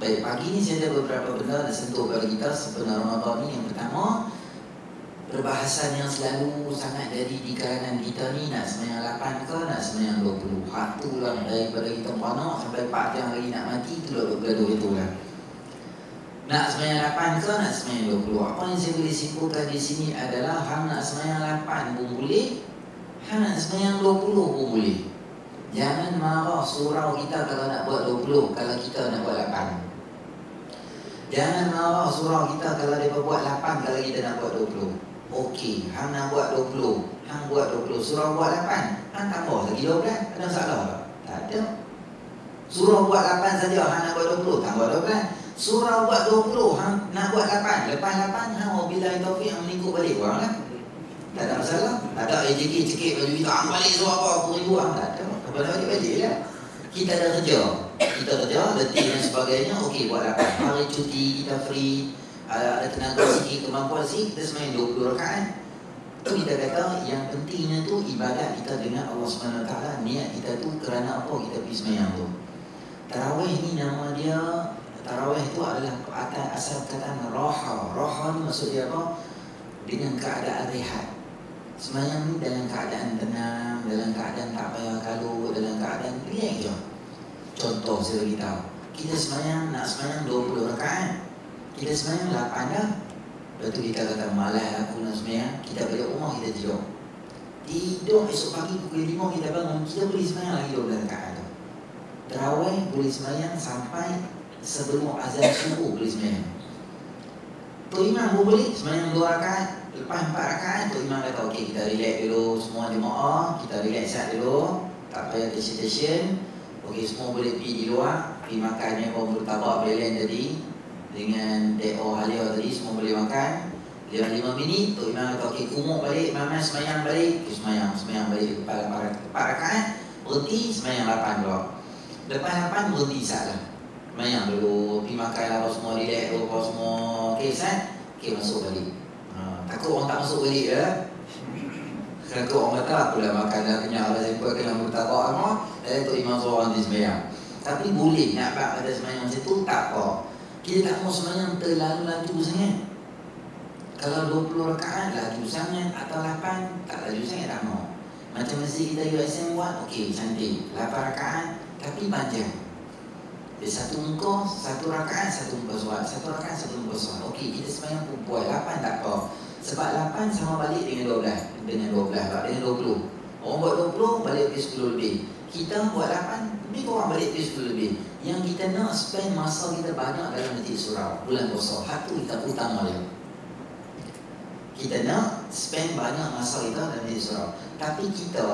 Baik, pagi ni saya ada beberapa benda nak sentuh pada kita sebenarnya Ramadan ni. Yang pertama, perbahasan yang selalu sangat jadi di kalangan kita ni, nak sembahyang 8 ke nak sembahyang 20. Hak tu lah, daripada kita panak sampai 4 jam lagi nak mati, tu lah gaduh itu lah. Nak sembahyang 8 ke nak sembahyang 20. Apa yang saya boleh simpulkan di sini adalah hang nak sembahyang 8 pun boleh, hang nak sembahyang 20 pun boleh. Jangan marah surau kita kalau nak buat 20, kalau kita nak buat 8. Jangan marah surau kita kalau dia buat 8, kalau kita nak buat 20. Okey, hang nak buat 20, hang buat 20, surau buat 8, hang tambah lagi 12, ada masalah tak? Tak ada. Surau buat 8 saja, hang nak buat 20, tambah 12. Surau buat 20, hang nak buat 8, lepas 8 hang wabillahi taufik, hang mengikut balik orang kan? Tak ada masalah. Tak ada cekik baju kita, hang balik surau apa 1000, hang tak ada. Kepada balik lah. Kita dah kerja, letih dan sebagainya. Okey, buat 8 hari cuti, kita free, ada tenaga sikit, kemampuan sikit, kita sembahyang 20 rakaat. Tu kita kata yang pentingnya tu ibadat kita dengan Allah SWT. Niat kita tu kerana apa kita pergi sembahyang tu. Tarawih ni nama dia, tarawih tu adalah asal kata raha. Raha ni maksud dia apa? Dengan keadaan rehat. Sembahyang ni dalam keadaan tenang, dalam keadaan tak payah kalut, dalam keadaan relax je. Contoh saya beritahu, kita sembahyang, nak sembahyang 20 rakaat, kita sembahyang 8 dah. Lepas tu kita kata malas aku nak sembahyang, kita balik rumah kita tidur. Tidur esok pagi pukul 5 kita bangun, kita boleh sembahyang lagi 12 rakaat tu. Tarawih boleh sembahyang sampai sebelum azan subuh boleh sembahyang. Tok Imam pun boleh sembahyang 2 rakaat. Lepas 4 rakaat, Tok Imam kata okey, kita relax dulu semua jemaah, kita relax siap dulu, tak payah tension. Okey, semua boleh pergi di luar, pergi makan yang pun bertabak belen tadi dengan D.O. Halia tadi, semua boleh makan. 5 minit, Tok Imam kata okey, kumuk balik, Imam sembahyang balik. Okay, sembahyang balik lepas 4 rakaat, berhenti sembahyang 8 pula. Lepas 8 berhenti saatlah. Sembahyang dulu, pergi makan lah, semua relax dulu, semua okey sat. Okey, masuk balik. Takut orang tak masuk balik ya. Takut orang kata aku dah makan dah kenyang dah, saya pun kena bertabak apa. Tok Imam seorang di sembahyang. Tapi boleh nak buat ada sembahyang macam tu, tak apa. Kita tak mau sembahyang terlalu laju sangat. Kalau 20 rakaat laju sangat atau 8 tak laju sangat, tak mau. Macam masjid kita USM buat, okey cantik, 8 rakaat tapi panjang. Dia satu muka, 1 rakaat, 1 muka surat, 1 rakaat, 1 muka surat. Okey, kita sembahyang perempuan 8 tak apa. Sebab 8 sama balik dengan 12, dengan 20. Orang buat 20 balik ke 10 lebih. Kita buat 8, lebih kurang balik ke 10 lebih. Yang kita nak spend masa kita banyak dalam masjid surau bulan puasa. Hak tu kita utama dia. Kita nak spend banyak masa kita dalam masjid surau. Tapi kita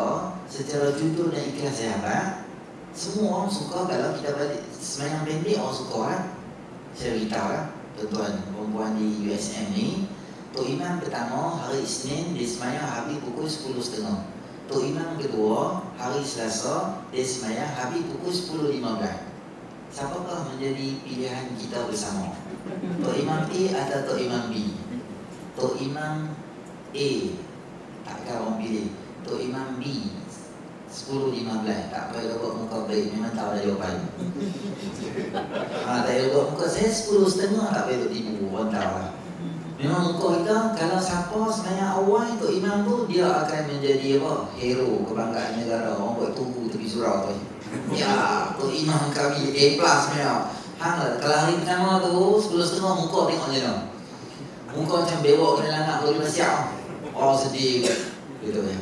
secara jujur dan ikhlas sahabat, semua orang suka kalau kita balik sembahyang pendek, orang suka kan. Saya beritahu lah tuan-tuan perempuan di USM ni, Tok Imam pertama hari Isnin dia sembahyang habis pukul 10.30. Tok Imam kedua hari Selasa dia sembahyang habis pukul 10.15. Siapakah menjadi pilihan kita bersama? Tok Imam A atau Tok Imam B? Tok Imam A takkan orang pilih. Tok Imam B 10.15, tak payah buat muka baik, memang tak ada jawapan. Tak payah buat muka, saya 10.30 tak payah tipu, orang tahu lah. Memang muka kita, kalau siapa sembahyang awal Tok Imam tu, dia akan menjadi apa? Hero kebanggaan negara. Orang buat tunggu tepi surau tu. Ya, Tok Imam kami A+ sebenarnya. Hang lah, kalau hari pertama tu 10.30 muka tengok je lah. Muka macam bewok kena anak boleh siap. Oh sedih gitu ya.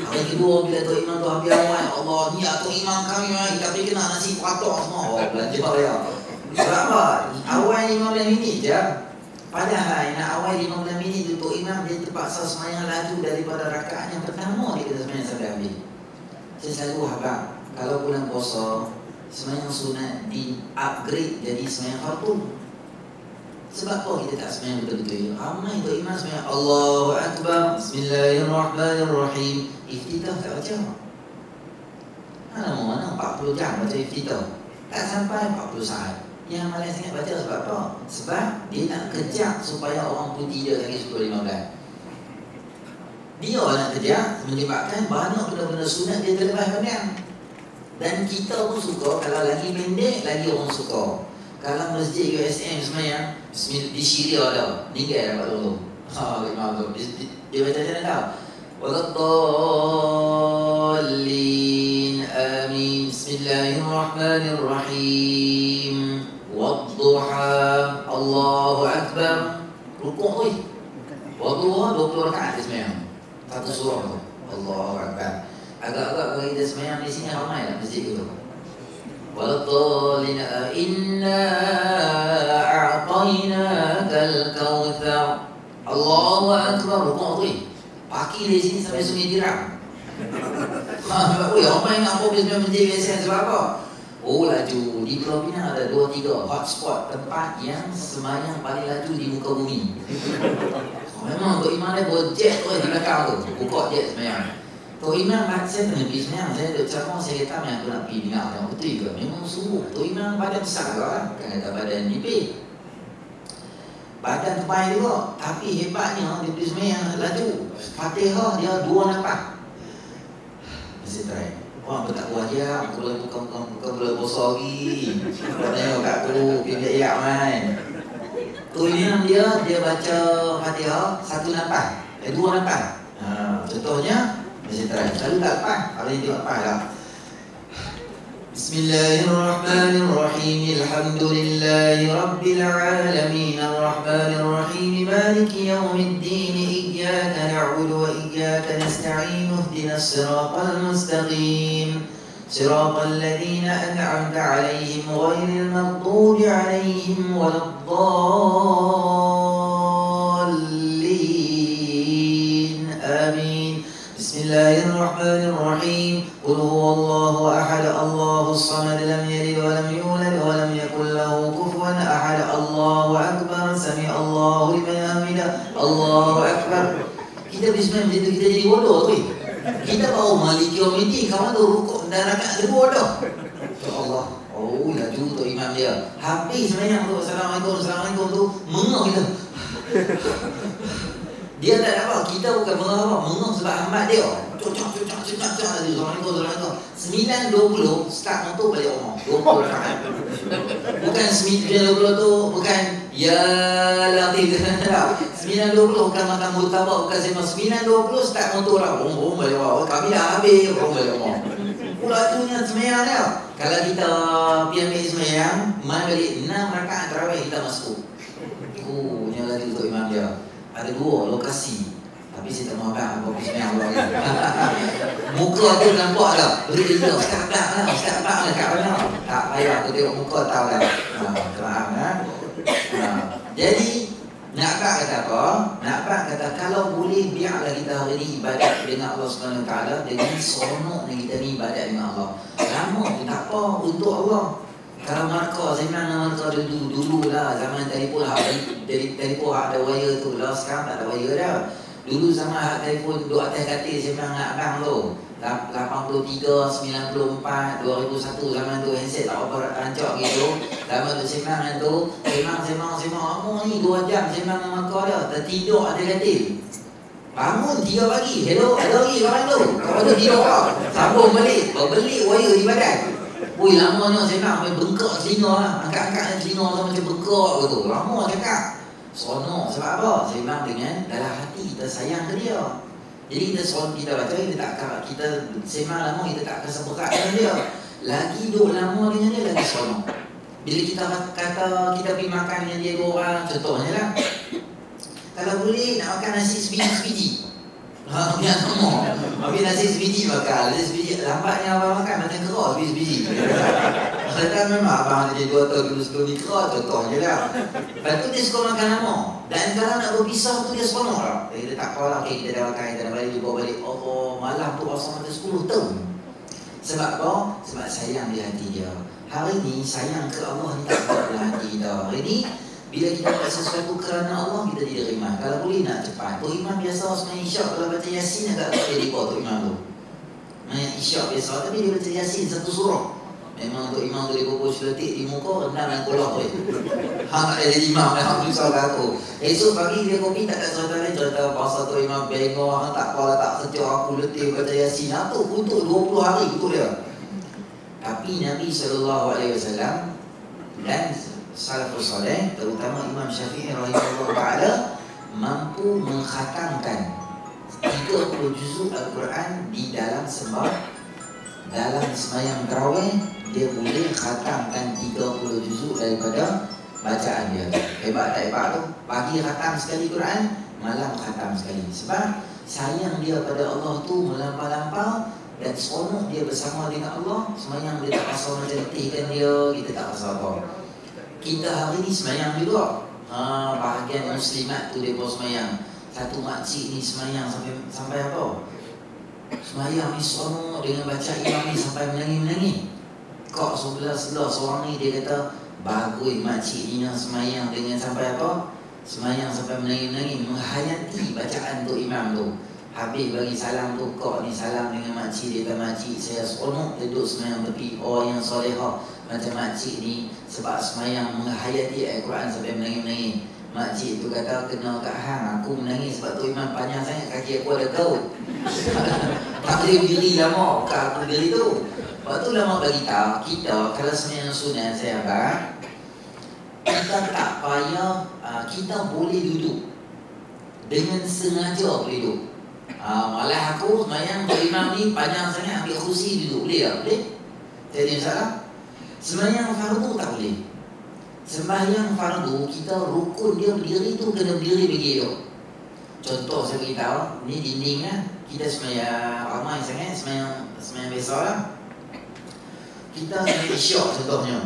Hari kedua bila Tok Imam tu habis awal, Allah ni Tok Imam kami tapi kena nasi patok semua. Oh belanja ya. Sebab apa? Awal 15 minit je. Padahal nak awal 15 minit tu Tok Imam dia terpaksa sembahyang laju daripada rakaat yang pertama dia kena sembahyang sampai habis. Saya selalu habaq kalau bulan puasa sembahyang sunat di upgrade jadi sembahyang fardu. Sebab apa kita tak sembahyang betul-betul? Ramai Tok Imam sembahyang Allahu Akbar, Bismillahirrahmanirrahim. Iftitah tak baca. Mana 40 jam baca iftitah. Tak sampai 40 saat. Yang malas sangat baca sebab apa? Sebab dia nak kejar supaya orang puji dia lagi 10-15. Dia nak kejar menyebabkan banyak benda-benda sunat dia terlepas pandang. Dan kita pun suka kalau lagi pendek lagi orang suka. Kalau masjid USM semayang di Syria dah, meninggal dapat tolong. Imam tu dia baca macam mana tau? Waladdallin amin. Bismillahirrahmanirrahim. Wadduha. Allahu Akbar. Rukuk tu. Wadduha 20 rakaat dia semayang. Satu surah tu. Allahu Akbar. Agak-agak kalau kita semayang di sini ramai lah masjid tu. Waladdallin inna a'tainakal kautsar. Allahu Akbar. Rukuk tu. Paki dari sini sampai Sungai Tiram. Ramai nak fokus dengan masjid biasa sebab apa? Oh, laju. Di Pulau Pinang ada 2-3 hotspot tempat yang semayang paling laju di muka bumi. Memang Tok Imam dia bawa jet tu di belakang tu. Buka jet semayang. Tok Imam, saya pernah pergi semayang. Saya duduk ceramah, saya kata yang aku nak pergi dengar. Yang betul ke? Memang sungguh. Tok Imam badan besar lah. Kan kata badan nipis. Badan tebal juga. Tapi hebatnya dia pergi semayang laju. Fatihah dia 2 nafas. Mesti try. Wah, aku tak buat je. Aku boleh buka boleh bosor lagi. Kau tengok kat aku, pergi iyak main. Tu Imam dia baca Fatihah 1 nafas. 2 nafas. Contohnya, mesti try. Selalu tak lepas. Kalau ini tengok lepas lah. Bismillahirrahmanirrahim. Alhamdulillahi Rabbil Alamin. Ar-Rahmanirrahim. Maliki yawmiddin. Iyyaka na'budu wa iyyaka nasta'in. Ihdinas siratal mustaqim. Siratal ladzina an'amta 'alaihim ghairil maghdubi 'alaihim waladdallin. Amin. Bismillahirrahmanirrahim. Qul huwallahu ahad. Allahus samad. Lam yalid wa lam yulad wa lam yakul lahu kufuwan ahad. Allahu akbar. Sami'allahu liman hamidah. Allahu akbar. Kita bismillah macam tu kita jadi bodoh tu. Kita baru Maliki Yawmiddin, kawan tu rukuk dan rakaat kedua dah. Ya Allah. Oh, laju Tok Imam dia. Habis semayang tu Assalamualaikum tu mengah kita. Dia tak ada apa, kita bukan mengah apa, mengah sebab hambat dia. Cocok Assalamualaikum. 9.20 start motor balik rumah. 20 rakaat. Bukan 9.20 tu bukan ya Latif. 9.20 bukan makan murtabak, bukan sembang. 9.20 start motor lah. Rom balik rumah. Kami dah habis, rom balik rumah. Pula tu nya semayang dia. Kalau kita pergi ambil semayang, mai balik 6 rakaat tarawih kita masuk. Oh, ni lagi Tok Imam dia. Ada 2 lokasi. Tapi saya tak mahu abang apa bismillah Allah. Muka tu nampak tak? Beri dia Ustaz abang lah kat mana? Tak payah aku tengok muka tahu dah. Faham. Jadi nak kata apa? Nak kata kalau boleh biarlah kita hari ni ibadat dengan Allah Subhanahu Wa Taala dengan seronoknya kita ni ibadat dengan Allah. Lama pun tak apa untuk Allah. Kalau markah, saya bilang markah dulu lah zaman telefon ada wire tu lah, sekarang tak ada wire dah. Dulu zaman telefon duduk atas katil, saya bilang nak abang tu 83, 94, 2001 zaman tu handset tak apa rancak gitu. Zaman tu saya bilang tu sembang apa ni 2 jam sembang dengan markah dia, tertidur atas katil. Bangun 3 pagi, hello lagi kawan tu. Kawan tu tidur kau, sambung balik, belik wire di badan. Ui, lamanya saya nak bengkak telinga lah. Angkat-angkat telinga tu macam bengkak gitu. Lama cakap. Seronok. Sebab apa? Saya bilang dengan dalam hati kita sayang ke dia. Jadi kita baca, kita sembang lama, kita tak akan seberat dengan dia. Lagi duduk lama dengan dia, lagi seronok. Bila kita kata kita pergi makan dengan dia 2 orang, contohnya lah. Kalau boleh nak makan nasi sebiji. Dia semua. Habis nasi sebiji makan. Nasi sebiji lambatnya abang makan macam keras sebiji. Kata memang abang jadi 2 tahun dulu sebelum ni keras contohnya lah. Lepas tu dia suka makan lama. Dan kalau nak berpisah tu dia seronok lah. Kita tak tahu lah, okay, kita dah makan, kita dah balik, dia bawa balik. Oh, malam tu rasa macam 10 tahun. Sebab apa? Sebab sayang di hati dia. Hari ni sayang ke Allah ni tak buat dalam hati kita. Hari ni bila kita buat sesuatu kerana Allah, kita diterima. Kalau boleh nak cepat. Tok Imam biasa semayang isyak, kalau baca Yasin agak tak jadi Tok Imam tu. Semayang isyak biasa, tapi dia baca Yasin 1 surah. Memang Tok Imam tu dia pupuk seletik di muka, rendam dan kolah tu. Hang tak jadi imam, hang susah kat aku. Esok pagi dia kopi tak ada cerita lain, cerita pasal Tok Imam bengok, hang tak kepala tak kerja aku letih baca Yasin. Apa kutuk 20 hari kutuk dia. Tapi Nabi SAW dan salafus soleh, terutama Imam Syafi'i rahimahullah ta'ala, mampu mengkhatamkan 30 juzuk Al-Quran di dalam dalam sembahyang tarawih. Dia boleh khatamkan 30 juzuk daripada bacaan dia. Hebat tak hebat tu? Pagi khatam sekali Quran, malam khatam sekali. Sebab sayang dia pada Allah tu melampau-lampau, dan seronok dia bersama dengan Allah. Sembahyang dia tak rasa macam letihkan dia, kita tak rasa apa. Kita hari ni sembahyang juga. Bahagian muslimat tu dia buat sembahyang. Satu makcik ni sembahyang sampai apa? Sembahyang ni seronok dengan baca imam ni sampai menangis-menangis. Kok sebelah seorang ni dia kata, bagus makcik ni yang sembahyang dengan sampai apa? Sembahyang sampai menangis-menangis, menghayati bacaan tu imam tu. Habis bagi salam tu, kok ni salam dengan makcik. Dia kata, makcik saya seronok duduk sembahyang tepi. Orang yang solehah macam makcik ni, sebab sembahyang menghayati Al-Quran sampai menangis-menangis. Makcik tu kata, kena kat hang, aku menangis sebab tu imam panjang sangat, kaki aku ada gaut. Tak boleh berdiri lama, bukan aku berdiri tu. Lepas tu lama bagi tahu kita, kalau sembahyang sunat saya abang, kita tak payah, kita boleh duduk dengan sengaja boleh duduk. Malah aku sembahyang berimam ni panjang sangat, ambil kursi duduk, boleh tak? Boleh? Tak ada masalah. Sembahyang fardu tak boleh. Sembahyang fardu kita rukun dia berdiri tu kena berdiri begitu. Contoh saya beritahu, ni dinding lah. Kita sembahyang ramai sangat, sembahyang biasa lah. Kita sembahyang isyak contohnya,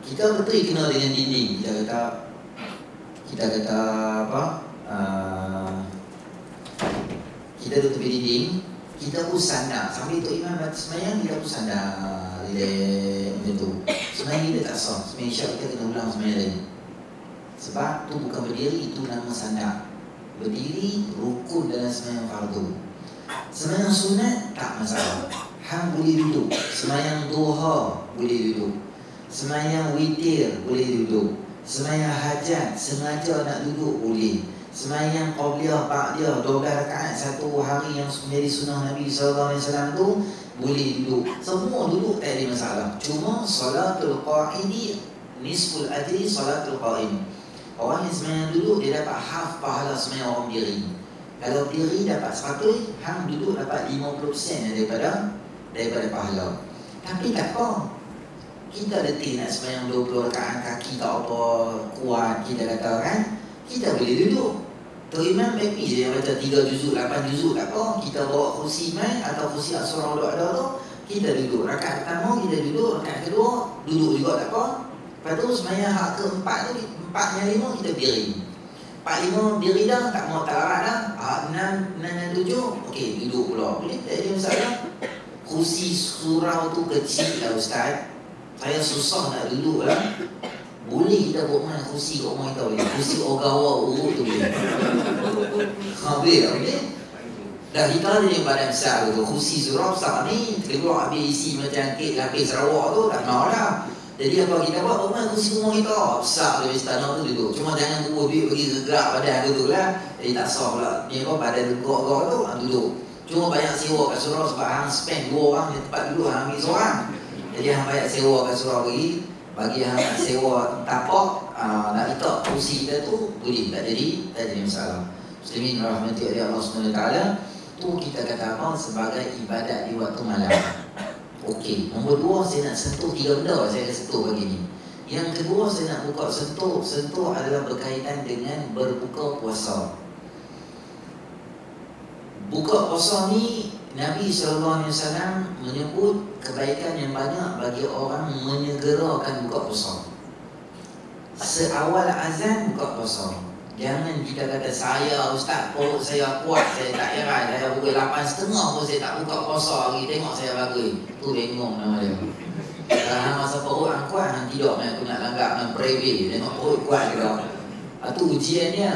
kita betul kena dengan dinding. Kita kata apa? Kita duduk tepi dinding, kita pun sandar. Sambil tu imam sembahyang, kita pun sandar. Macam tu. Sembahyang kita tak sah. Sembahyang isyak kita kena ulang sembahyang lain. Sebab tu bukan berdiri, itu nama sandar. Berdiri rukun dalam sembahyang fardu. Sembahyang sunat tak masalah, hang boleh duduk. Sembahyang duha boleh duduk. Sembahyang witir boleh duduk. Sembahyang hajat sengaja nak duduk boleh. Sembahyang qabliyah, ba'diyah 12 rakaat satu hari yang menjadi sunnah Nabi SAW tu boleh duduk. Semua duduk tak ada masalah. Cuma salatul qa'idi nisful ajri salatul qa'im. Orang yang sembahyang duduk dia dapat half pahala sembahyang orang berdiri. Kalau berdiri dapat 100, hang duduk dapat 50% daripada pahala. Tapi tak apa, kita letih nak sembahyang 20 rakaat, kaki tak apa kuat, kita kata kan, kita boleh duduk. Tu imam happy je yang baca 3 juzuk, 8 juzuk tak apa. Kita bawa kursi imam atau kursi asrul ada tu, kita duduk. Rakaat pertama kita duduk, rakaat kedua duduk juga tak apa. Lepas tu sembahyang hak keempat tu, 4 yang 5 kita berdiri. 4, 5 berdiri dah, tak mau tarat dah. 6 dan 7, okey duduk pula. Boleh tak ada masalah. Kursi surau tu kecil lah ustaz, saya susah nak duduk lah. Boleh kita buat mana kursi kat rumah kita boleh. Kursi Ogawa urut tu boleh. Boleh tak? Boleh? Dah kita ada yang badan besar tu. Kursi surau besar ni, keluar habis isi macam kek lapis Sarawak tu, tak mau dah. Jadi apa kita buat? Rumah kursi rumah kita besar dari istana tu duduk. Cuma jangan kubur duit bagi gerak badan tu lah. Jadi tak sah pula. Ni apa badan gerak-gerak tu duduk. Cuma banyak sewa kat surau sebab hang spend 2 orang di tempat duduk hang ambil seorang. Jadi hang banyak sewa kat surau bagi hang nak sewa tapak, nak letak kursi kita tu boleh, tak jadi masalah. Muslimin rahmati Allah SWT, tu kita kata apa? Sebagai ibadat di waktu malam. Okey, nombor 2 saya nak sentuh 3 benda saya akan sentuh pagi ni. Yang kedua saya nak buka sentuh adalah berkaitan dengan berbuka puasa. Buka puasa ni Nabi SAW menyebut kebaikan yang banyak bagi orang menyegerakan buka puasa. Seawal azan buka puasa. Jangan kita kata saya ustaz perut saya kuat, saya tak heran, saya pukul 8.30 pun saya tak buka puasa lagi, tengok saya bagus. Tu bengong nama dia. Kalau masa perut hang kuat, hang tidak main aku nak langgak dengan private, tengok perut kuat ke tak. Itu ujiannya.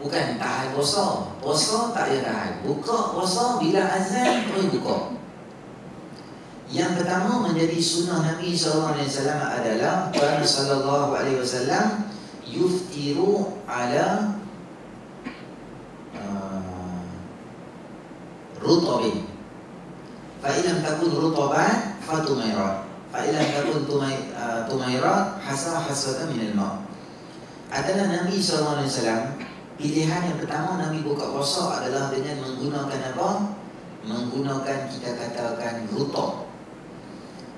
Bukan tahan puasa. Puasa tak payah tahan. Buka puasa bila azan boleh buka. Yang pertama menjadi sunnah Nabi SAW adalah Nabi SAW yuftiru ala rutabin. Fa ilam takun rutaban fatumairat. fa'ilam takun tumairat haswatan minal ma'. Adalah Nabi SAW, pilihan yang pertama Nabi buka puasa adalah dengan menggunakan apa? Menggunakan, kita katakan, rutok.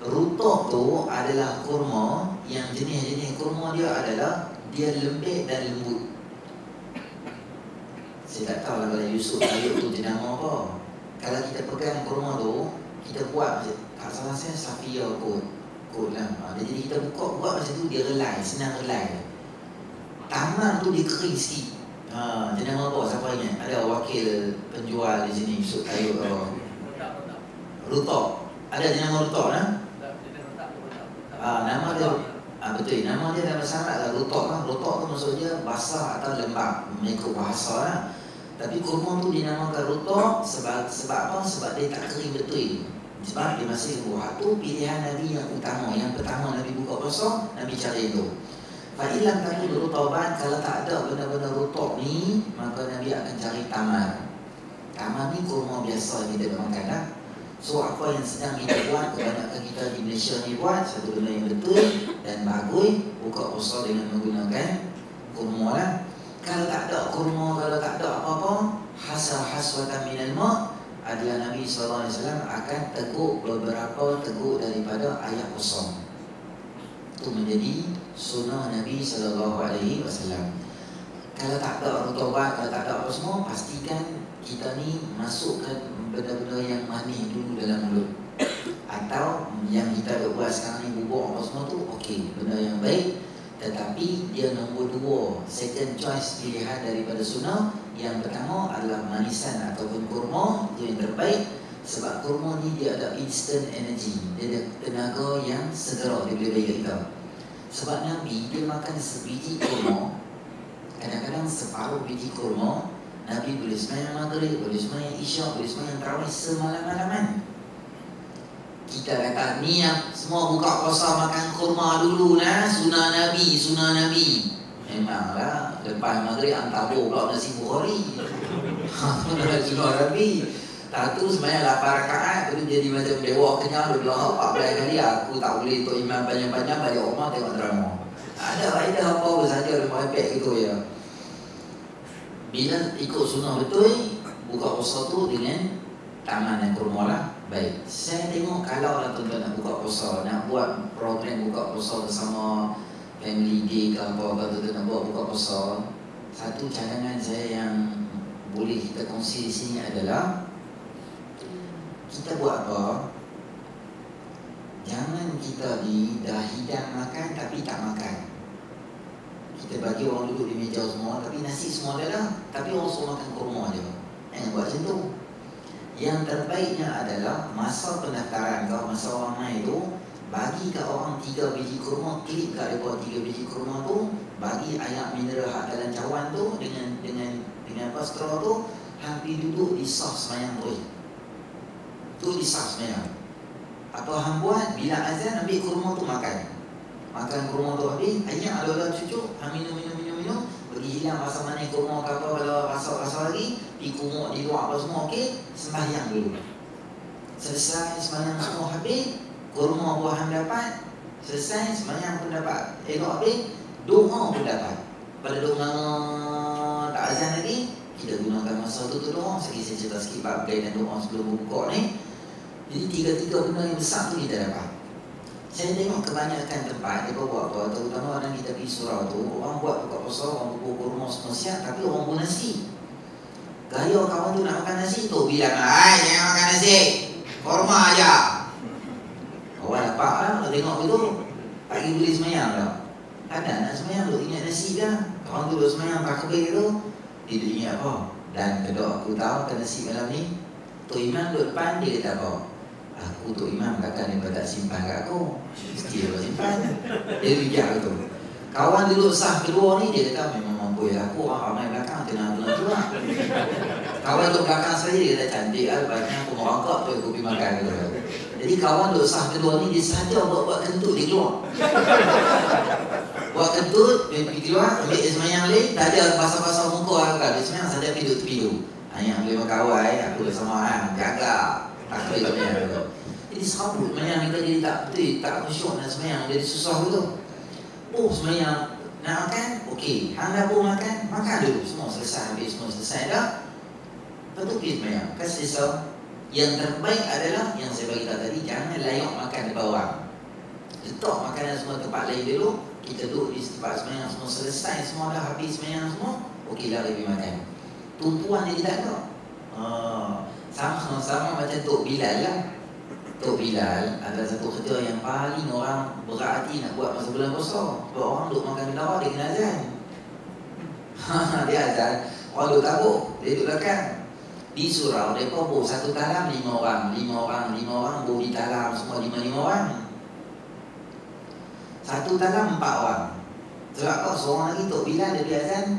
Rutok tu adalah kurma yang jenis-jenis kurma dia adalah dia lembek dan lembut. Saya tak tahu lah kalau Yusuf Ayub tu jenama apa. Kalau kita pegang kurma tu, kita buat, tak salah saya Safia kot lah. Jadi kita buat macam tu, dia relai, senang relai. Tangan tu dia kering sikit. Jenama apa? Siapa ingat? Ada wakil penjual di sini, Yusuf Ayub apa? Rutok. Ada jenama rutok lah? Nama dia betul, nama dia dalam bahasa Arab lah rutok lah. Rutok tu maksudnya basah atau lembab, mengikut bahasa lah. Tapi kurma tu dinamakan rutok sebab apa? Sebab dia tak kering betul. Sebab dia masih buah. Tu pilihan Nabi yang utama. Yang pertama Nabi buka puasa, Nabi cari itu. Fa'ilam takun rutaban, kalau tak ada benda-benda rutok ni, maka Nabi akan cari tamar. Tamar ni kurma biasa kita makan lah. So apa yang sedang kita buat, kebanyakan kita di Malaysia ni buat satu benda yang betul dan bagus, buka puasa dengan menggunakan kurma lah. Kalau tak ada kurma, kalau tak ada apa-apa, haswatan minal ma', adalah Nabi SAW akan teguk beberapa teguk daripada ayat kosong. Itu menjadi sunnah Nabi SAW. Kalau tak ada rutubat, kalau tak ada apa semua, pastikan kita ni masukkan benda-benda yang manis dulu dalam mulut. Atau yang kita buat sekarang ni, bubuk apa semua tu, okey, benda yang baik. Tetapi dia nombor 2, second choice pilihan daripada sunnah. Yang pertama adalah manisan ataupun kurma, itu yang terbaik. Sebab kurma ni dia ada instant energy, dia ada tenaga yang segera dia boleh bagi kita. Sebab Nabi dia makan sebiji kurma, kadang-kadang separuh biji kurma, Nabi boleh sembahyang maghrib, boleh sembahyang isyak, boleh sembahyang tarawih semalam-malaman. Kita kata ni yang semua buka puasa makan kurma dulu nah, sunnah Nabi. Memanglah lepas maghrib antabur pula nasi Bukhari. Sunnah Nabi. Tak tu sembahyang 8 rakaat, tu jadi macam dewa kenyang, dia bilang 14 kali aku tak boleh untuk imam panjang-panjang balik rumah tengok drama. Ada faedah apa saja rumah iPad gitu ya. Bila ikut sunnah betul, buka puasa tu dengan taman dan kurma lah. Baik, saya tengok kalau lah tuan-tuan nak buka puasa, nak buat program buka puasa bersama family day ke apa, kalau tuan-tuan nak buat buka puasa, satu cadangan saya yang boleh kita kongsi di sini adalah kita buat apa? Jangan kita ni dah hidang makan tapi tak makan. Kita bagi orang duduk di meja semua, tapi nasi semua ada lah, tapi orang semua makan kurma je. Jangan buat macam tu. Yang terbaiknya adalah masa pendaftaran kau, masa orang main tu, bagi kat orang 3 biji kurma, klik kat mereka 3 biji kurma tu, bagi air mineral hak dalam cawan tu dengan apa straw tu, hampir duduk di saf semayang tu. Tu di saf semayang. Apa hang buat? Bila azan ambil kurma tu makan. Makan kurma tu habis, ayam ada cucuk, hang minum, pergi hilang rasa manis kurma ke apa, kalau rasa lagi, pergi kumuk di luar apa semua, okey, sembahyang dulu. Selesai sembahyang semua habis, kurma buah hang dapat, selesai sembahyang pun dapat, elok habis, doa pun dapat. Pada doa tak azan lagi, kita gunakan masa tu doa. Saya cerita sikit bab dan doa sebelum buka ni. Jadi 3 benda yang besar tu kita dapat. Saya tengok kebanyakan tempat dia buat apa, terutama orang kita pergi surau tu, orang buat buka puasa, orang buka kurma semua siap, tapi orang buat nasi. Gaya kawan tu nak makan nasi tu bilang, jangan makan nasi, kurma aja. Kawan dapat lah, kalau tengok itu pagi boleh semayang tak? Ada nak semayang tu, ingat nasi dah. Kawan tu duduk semayang takbir tu, dia duduk ingat apa? Dan kedua aku tahu makan nasi malam ni, Tok Imam duduk depan, dia kata apa? Aku Tok Imam takkan dia tak simpan kat aku, mesti dia simpan. Dia bijak tu. Kawan duduk sah kedua ni, dia kata memang mampu ya aku, orang ramai belakang tenang tu lah. Kawan duduk belakang saya, dia kata cantik lah, lepas aku mau angkat tu aku pergi makan tu. Jadi kawan duduk sah kedua ni, dia sahaja buat kentut dia keluar. Buat kentut, dia pergi keluar, ambil dia semayang balik, tak ada basah-basah muka dia semayang sahaja pergi duduk tepi tu. Yang boleh berkawai, aku bersama jaga. Takut itu. Jadi Jadi serabut semayang kita jadi tak betul, tak khusyuk nak semayang, jadi susah betul. Oh semayang nak makan, okey. Hang dah pun makan, makan dulu. Semua selesai, habis semua selesai dah. Lepas tu pergi semayang. Kan selesai. Yang terbaik adalah yang saya bagi tahu tadi, jangan layak makan depan orang. Letak makanan semua tempat lain dulu. Kita duduk di tempat semayang, semua selesai, semua dah habis semayang semua. Okey lah pergi makan. Tumpuan jadi tak ada. Sama macam Tok Bilal lah. Tok Bilal adalah satu kerja yang paling orang berhati nak buat masa bulan puasa. Sebab orang duduk makan di luar, dia kena azan. Dia azan, orang duduk tabuk, dia duduk belakang. Di surau, mereka bawa satu talam 5 orang. 5 orang bawa di talam semua 5 orang. Satu talam 4 orang. Sebab kau seorang lagi Tok Bilal dia azan.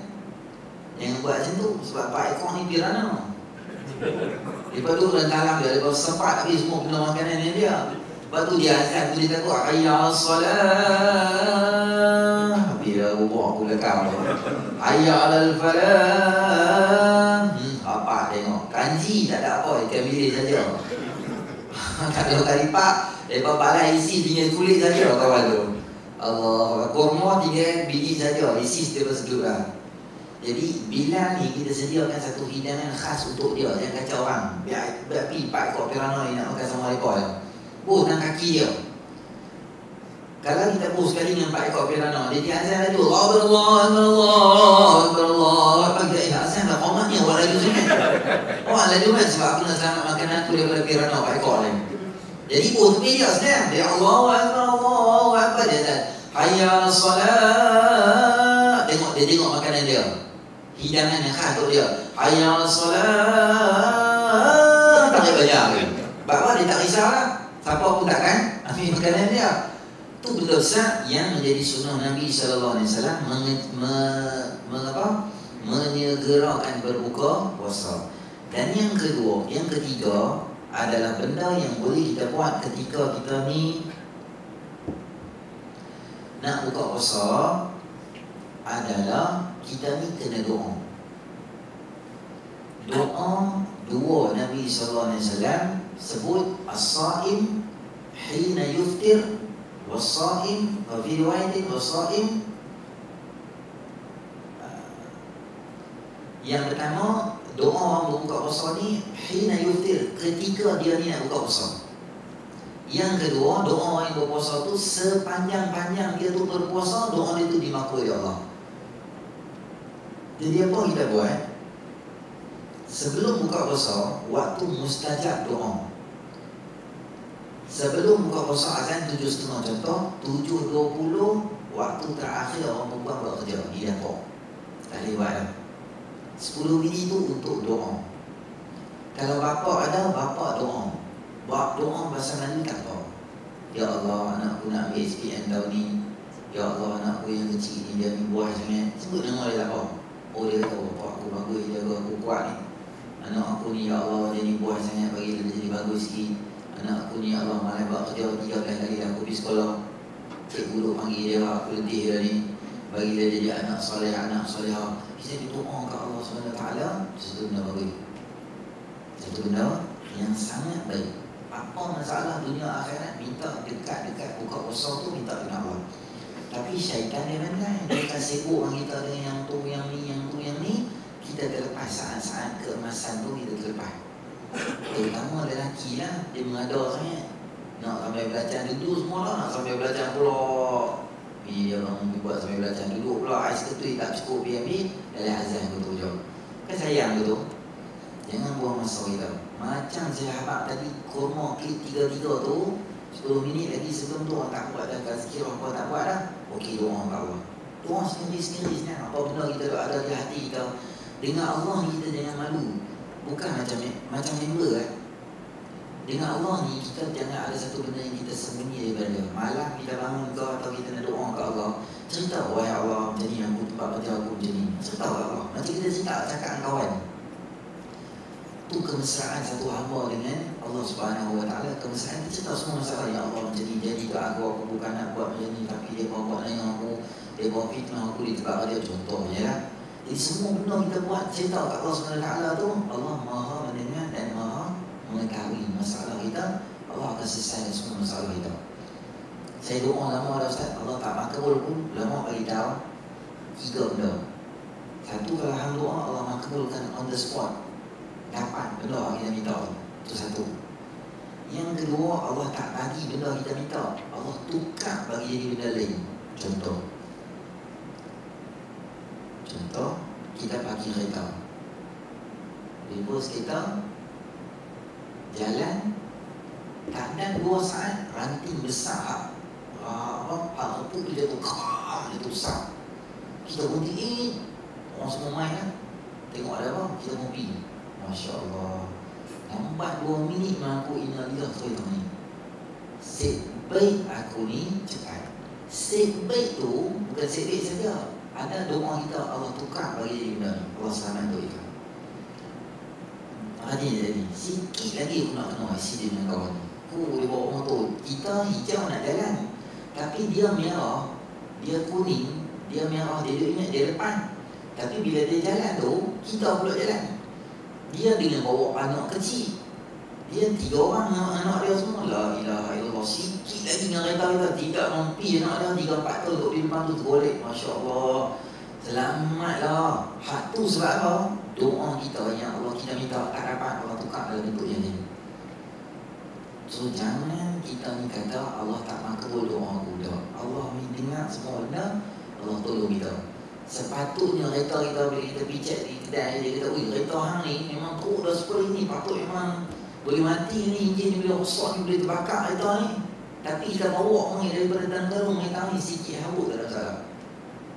Jangan buat macam tu. Sebab 4 ekor ni piranha. Lepas tu dalam talam dia, lepas sempat habis semua benda makanan dia. Lepas tu dia azan tu dia takut hayya as-salah. Bila ubah aku lekam dia. Hayya alal falah. Apa tengok. Kanji tak ada apa, ikan bilis saja. Kalau karipak, lepas balai isi tinggal kulit saja kawan tu. Allah, kurma 3 biji saja, isi setiap sedup lah. Jadi Bilal ni kita sediakan satu hidangan khas untuk dia. Jangan kacau orang. Biar pergi 4 ekor piranha ni nak makan sama ekor dia. Dengan kaki dia. Kalau kita sekali dengan 4 ekor piranha, dia azan tu Allah apa kita azan dah komatnya orang lagi sunat. Orang lagi sunat sebab aku nak selamat makanan aku daripada piranha 4 ekor ni. Jadi tu dia senang. Dia Allahu Akbar dia azan. Hayya as-salat. Dia tengok makanan dia. Hidangan yang khas untuk dia. Hayya as-salat. Tak payah bayar kan. Bapak dia tak risaulah. Siapa pun takkan ambil makanan dia. Itu benda besar yang menjadi sunnah Nabi SAW menyegerakan berbuka puasa. Dan yang kedua, yang ketiga adalah benda yang boleh kita buat ketika kita ni nak buka puasa adalah kita ni kena doa. Doa dua Nabi SAW sebut as-saim hina yuftir was-saim wa fi riwayatin was-saim. Yang pertama, doa orang berbuka puasa ni hina yuftir, ketika dia ni nak buka puasa. Yang kedua, doa orang yang berpuasa tu sepanjang-panjang dia tu berpuasa, doa dia tu dimakbul oleh Allah. Jadi apa kita buat? Sebelum buka puasa, waktu mustajab doa. Sebelum buka puasa azan 7.30 contoh, 7.20 waktu terakhir orang perempuan buat kerja di dapur. Tak lewat dah. 10 minit tu untuk doa. Kalau bapa ada, bapa doa. Buat doa bahasa Melayu tak tahu. Ya Allah, anakku nak ambil SPM tahun ni. Ya Allah, anakku yang kecil ni dia ni buah sangat. Sebut nama dia tak apa. Oh dia kata, bapak aku bagus, dia jaga aku kuat ni. Anak aku ni ya Allah, dia ni buah sangat, bagi dia jadi bagus sikit. Anak aku ni ya Allah, malam buat kerja 13 kali dah aku pergi sekolah. Cikgu duk panggil dia, aku letih dia ni. Bagi dia jadi anak soleh, anak solehah. Kita doa ke Allah SWT. Satu benda bagus. Satu benda yang sangat baik. Apa masalah dunia akhirat, minta dekat-dekat buka puasa tu, minta dengan Allah. Tapi syaitan dia main-main. Dia akan sibuk dengan kita dengan yang tu, yang ni, yang tu, yang ni. Kita terlepas saat-saat keemasan tu, kita terlepas. Terutama lelaki lah, dia mengada sangat. Nak sampai belajar duduk semua lah, nak sampai belajar pula. Dia orang buat sampai belajar duduk pula, ais ketui tak cukup pergi ambil, dalam azan betul je. Kan sayang betul. Jangan buang masa kita. Macam saya harap tadi, kurma klik 3-3 tu 10 minit lagi sebelum tu orang tak buat dah. Sekiranya orang tak buat dah, okey doa kat Allah. Doa sendiri-sendiri senang. Apa benda kita ada di hati kita, dengan Allah kita jangan malu. Bukan macam member kan. Dengan Allah ni kita jangan ada satu benda yang kita sembunyi daripada dia. Malam kita bangun ke atau kita nak doa ke Allah, cerita, wahai Allah macam ni, aku tempat kerja aku macam ni, cerita ke Allah. Macam kita cerita cakap dengan kawan. Tu kemesraan satu hamba dengan Allah Subhanahu Wa Taala. Kemesraan kita cerita semua masalah. Ya Allah macam ni, jadi ke aku bukan nak buat macam ni, tapi dia bawa dengan aku, dia bawa fitnah aku di tempat kerja, contohnya lah. Jadi semua benda kita buat cerita kat Allah Subhanahu Wa Taala tu, Allah Maha mendengar dan Maha mengetahui masalah kita. Allah akan selesai semua masalah kita. Saya doa lama dah Ustaz, Allah tak makbul pun, lama bagi tahu 3 benda. Satu, kalau hang doa Allah makbulkan on the spot, dapat benda kita minta. Itu satu. Yang kedua, Allah tak bagi benda kita minta, Allah tukar bagi jadi benda lain. Contoh, kita pakai kereta. Bos kita jalan tak ada 2 saat, ranting besar apa tu dia tukar, dia tusak. Kita berhenti, orang semua main kan, tengok ada apa, kita pergi. Masya Allah, lambat 2 minit aku innalillah kereta ni. Set baik aku ni cepat. Set baik tu bukan set baik saja, ada doa kita Allah tukar bagi jadi benda ni. Allah selamat untuk kita. Jadi sikit lagi aku nak kena accident dengan kawan ni. Dia bawa motor, kita hijau nak jalan, tapi dia merah, dia kuning, dia merah, dia ingat dia depan. Tapi bila dia jalan tu, kita pula jalan. Dia dengan bawa anak kecil, dia 3 orang anak dia semua. La ilaha illallah. Sikit lagi dengan kereta kita tidak mampu anak dia 3-4 tahun duduk di depan tu tergolek. Masya Allah, selamatlah. Hak tu sebab apa? Doa kita yang Allah kita minta tak dapat, Allah tukar dalam bentuk yang lain. So jangan kita ni kata Allah tak makbul doa aku dah. Allah ni dengar semua benda, Allah tolong kita. Sepatutnya kereta kita bila kita pijak di kedai, dia kata, "Ui, kereta hang ni memang teruk dah seperti ni, patut memang boleh mati ni, enjin ni bila rosak ni boleh terbakar kereta ni. Tapi kita bawa ni daripada Tangerung kereta ni sikit habuk tak ada salah.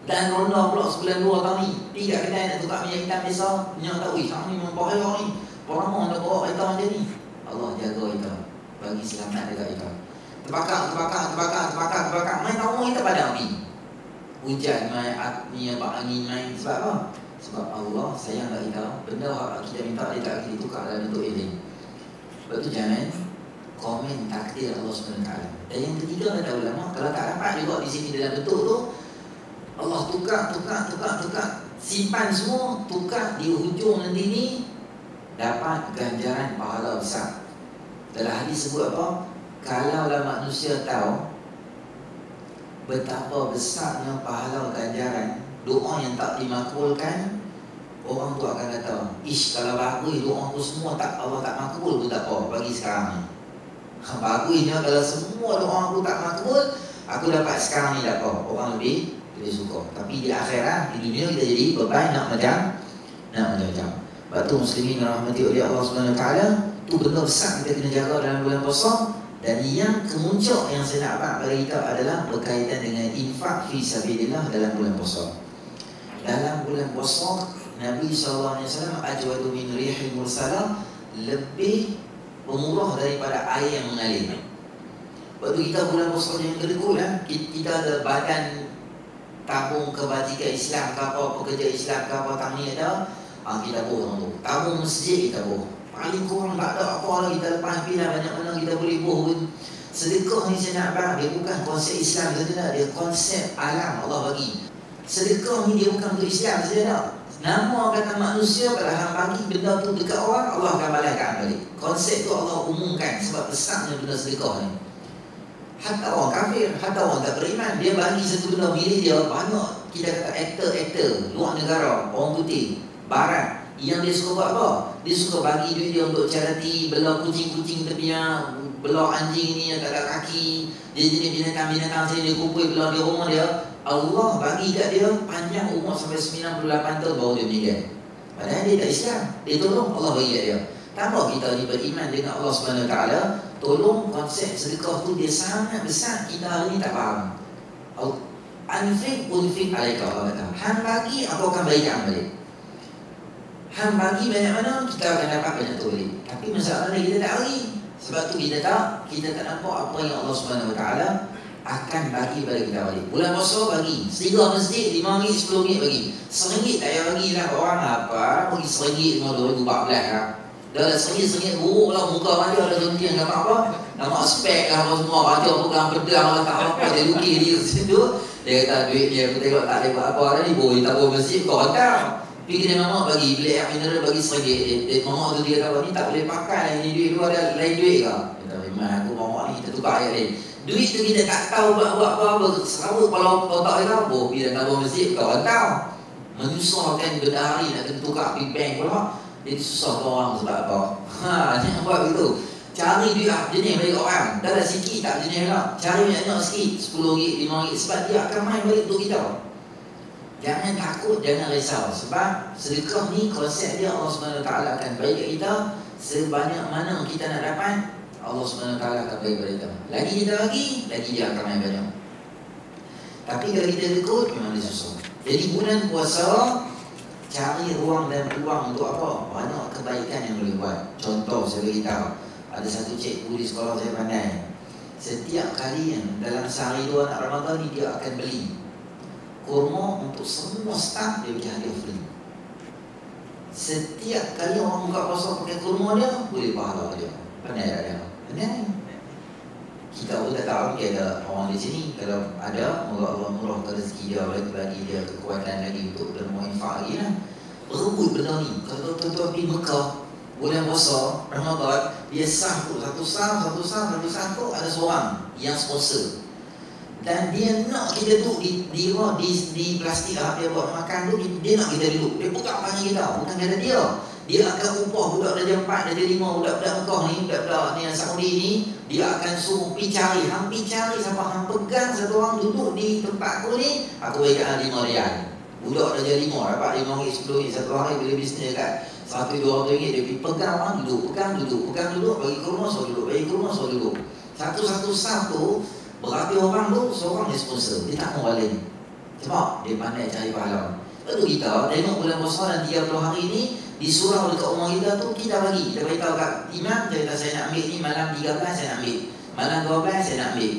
Dan ronda pula sebulan 2 tahun ni, pergi kat kedai nak tukar minyak hitam biasa, minyak tak, ui, hang ni memang bahaya ni, orang nak bawa kereta macam ni." Allah jaga kita, bagi selamat dekat kita. Terbakar, main tahu kita padam ni. Hujan main, ni apa, angin main. Sebab apa? Sebab Allah sayang kat kita. Benda hak kita minta dia tak kita tukar dalam bentuk ini. Sebab tu jangan komen takdir Allah SWT. Dan yang ketiga kata ulama, kalau tak dapat juga di sini dalam bentuk tu, Allah tukar, simpan semua, tukar di hujung nanti ni dapat ganjaran pahala besar. Dalam hadis sebut apa? Kalaulah manusia tahu betapa besarnya pahala ganjaran doa yang tak dimakbulkan, orang tu akan kata, ish, kalau bagus doa aku semua tak, Allah tak makbul pun tak apa bagi sekarang ni. Bagusnya kalau semua doa aku tak makbul, aku dapat sekarang ni tak apa, orang lebih suka. Tapi di akhirat, di dunia kita jadi beban nak macam. Sebab tu muslimin rahmati oleh Allah SWT, tu benda besar kita kena jaga dalam bulan puasa. Dan yang kemuncak yang saya nak abang bagi kita adalah berkaitan dengan infak fi sabilillah dalam bulan puasa. Dalam bulan puasa, Nabi SAW ajwadu min rihil mursalah, lebih pemurah daripada air yang mengalir. Waktu kita bulan puasa yang kedua lah, kita ada badan tabung kebajikan Islam ke apa, pekerja Islam ke apa, tahniah dah, kita boh tu. Tabung masjid kita boh. Paling kurang tak ada apa lagi, kita lepas pilihan banyak mana kita boleh boh pun. Sedekah ni saya nak abang, dia bukan konsep Islam saja, dia konsep alam Allah bagi. Sedekah ni dia bukan untuk Islam saja tak. Nama kata manusia, kalau hang bagi benda tu dekat orang, Allah akan balaskan balik. Konsep tu Allah umumkan sebab besarnya benda sedekah ni. Hatta orang kafir, hatta orang tak beriman, dia bagi satu benda milik dia banyak. Kita kata aktor luar negara, orang putih, barat, yang dia suka buat apa? Dia suka bagi duit dia untuk charity, bela kucing-kucing tepian, bela anjing ni yang tak ada kaki, dia jenis binatang-binatang sini, dia kumpul bela di rumah dia. Allah bagi kat dia panjang umur sampai 98 tahun baru dia meninggal. Padahal dia tak Islam, dia tolong, Allah bagi kat dia. Tambah kita ni beriman dengan Allah SWT, tolong konsep sedekah tu dia sangat besar, kita hari ni tak faham. Unfik alaika, Allah kata, hang bagi, aku akan berikan balik. Hang bagi banyak mana, kita akan dapat banyak tolik. Tapi masalahnya kita tak bagi. Sebab tu kita tak nampak apa yang Allah SWT akan bagi pada kita balik. Bulan puasa bagi, setiga masjid, RM5, RM10 bagi. RM1 tak payah bagi lah orang apa, bagi RM1 2014 lah. Dah RM1 buruk lah muka macam ada contoh yang gambar apa, nama spek lah apa semua, macam bukan pedang lah tak apa, dia lukis dia situ. Dia kata duit dia, aku tengok tak ada buat apa dah ni, boleh tak boleh masjid, kau hantar. Pergi kedai mamak bagi, beli air mineral bagi RM1. Mamak tu dia kata, ni tak boleh pakai, ni duit lu ada lain duit ke? Kata, Memang aku bawa ni, kita tukar ayat ni. Duit tu kita tak tahu buat apa-apa. Serabut kalau otak dia rabuk. Bila nak buat masjid, kawan tahu. Menyusahkan benda hari nak kena tukar pergi bank pula. Jadi susah orang sebab apa? Jangan buat begitu. Cari duit jenis balik orang. Dah sikit tak jenis lah. Cari banyak sikit, RM10, RM5. Sebab dia akan main balik untuk kita. Jangan takut, jangan risau. Sebab sedekah ni konsep dia Allah SWT akan baik kat kita. Sebanyak mana kita nak dapat, Allah SWT akan baik pada kita. Lagi kita bagi, lagi dia akan main banyak. Tapi kalau kita ikut, memang dia susah. Jadi bulan puasa, cari ruang dan peluang untuk apa? Banyak kebaikan yang boleh buat. Contoh saya beritahu, ada satu cikgu di sekolah saya pandai. Setiap kali yang dalam sehari 2 nak Ramadan ni, dia akan beli kurma untuk semua staf, dia bagi hadiah free. Setiap kali orang buka puasa pakai kurma dia, boleh pahala dia. Pandai tak dia? Pandai. Kita pun tak tahu mungkin ada orang di sini. Kalau ada, moga Allah murahkan rezeki dia, bagi dia kekuatan lagi untuk derma infak lagi lah. Berebut benda ni. Kalau tuan-tuan pergi Mekah bulan puasa Ramadan, dia sah tu, satu sah tu ada seorang yang sponsor. Dan dia nak kita duduk di plastik dia buat makan tu, dia nak kita duduk. Dia pegang tangan kita, bukan kata dia. Dia akan upah budak darjah 4, darjah 5, budak-budak Mekah ni, budak-budak ni yang Saudi ni, dia akan suruh pergi cari, hampir cari sampai hang pegang satu orang duduk di tempat aku ni, aku bagi kat RM5. Budak darjah 5 dapat RM5, RM10, satu hari boleh bisnes kat RM1-200, dia pergi pegang orang duduk, pegang duduk, bagi kurma so duduk, bagi kurma so duduk. Satu-satu sah tu, berarti orang tu seorang dia sponsor, dia tak mau balik. Sebab dia pandai cari pahala. Lepas tu kita tengok bulan puasa dan 30 hari ni, di surau dekat rumah kita tu, kita bagi. Kita beritahu kat imam, kita kata saya nak ambil ni malam 13 saya nak ambil, malam 12 saya nak ambil.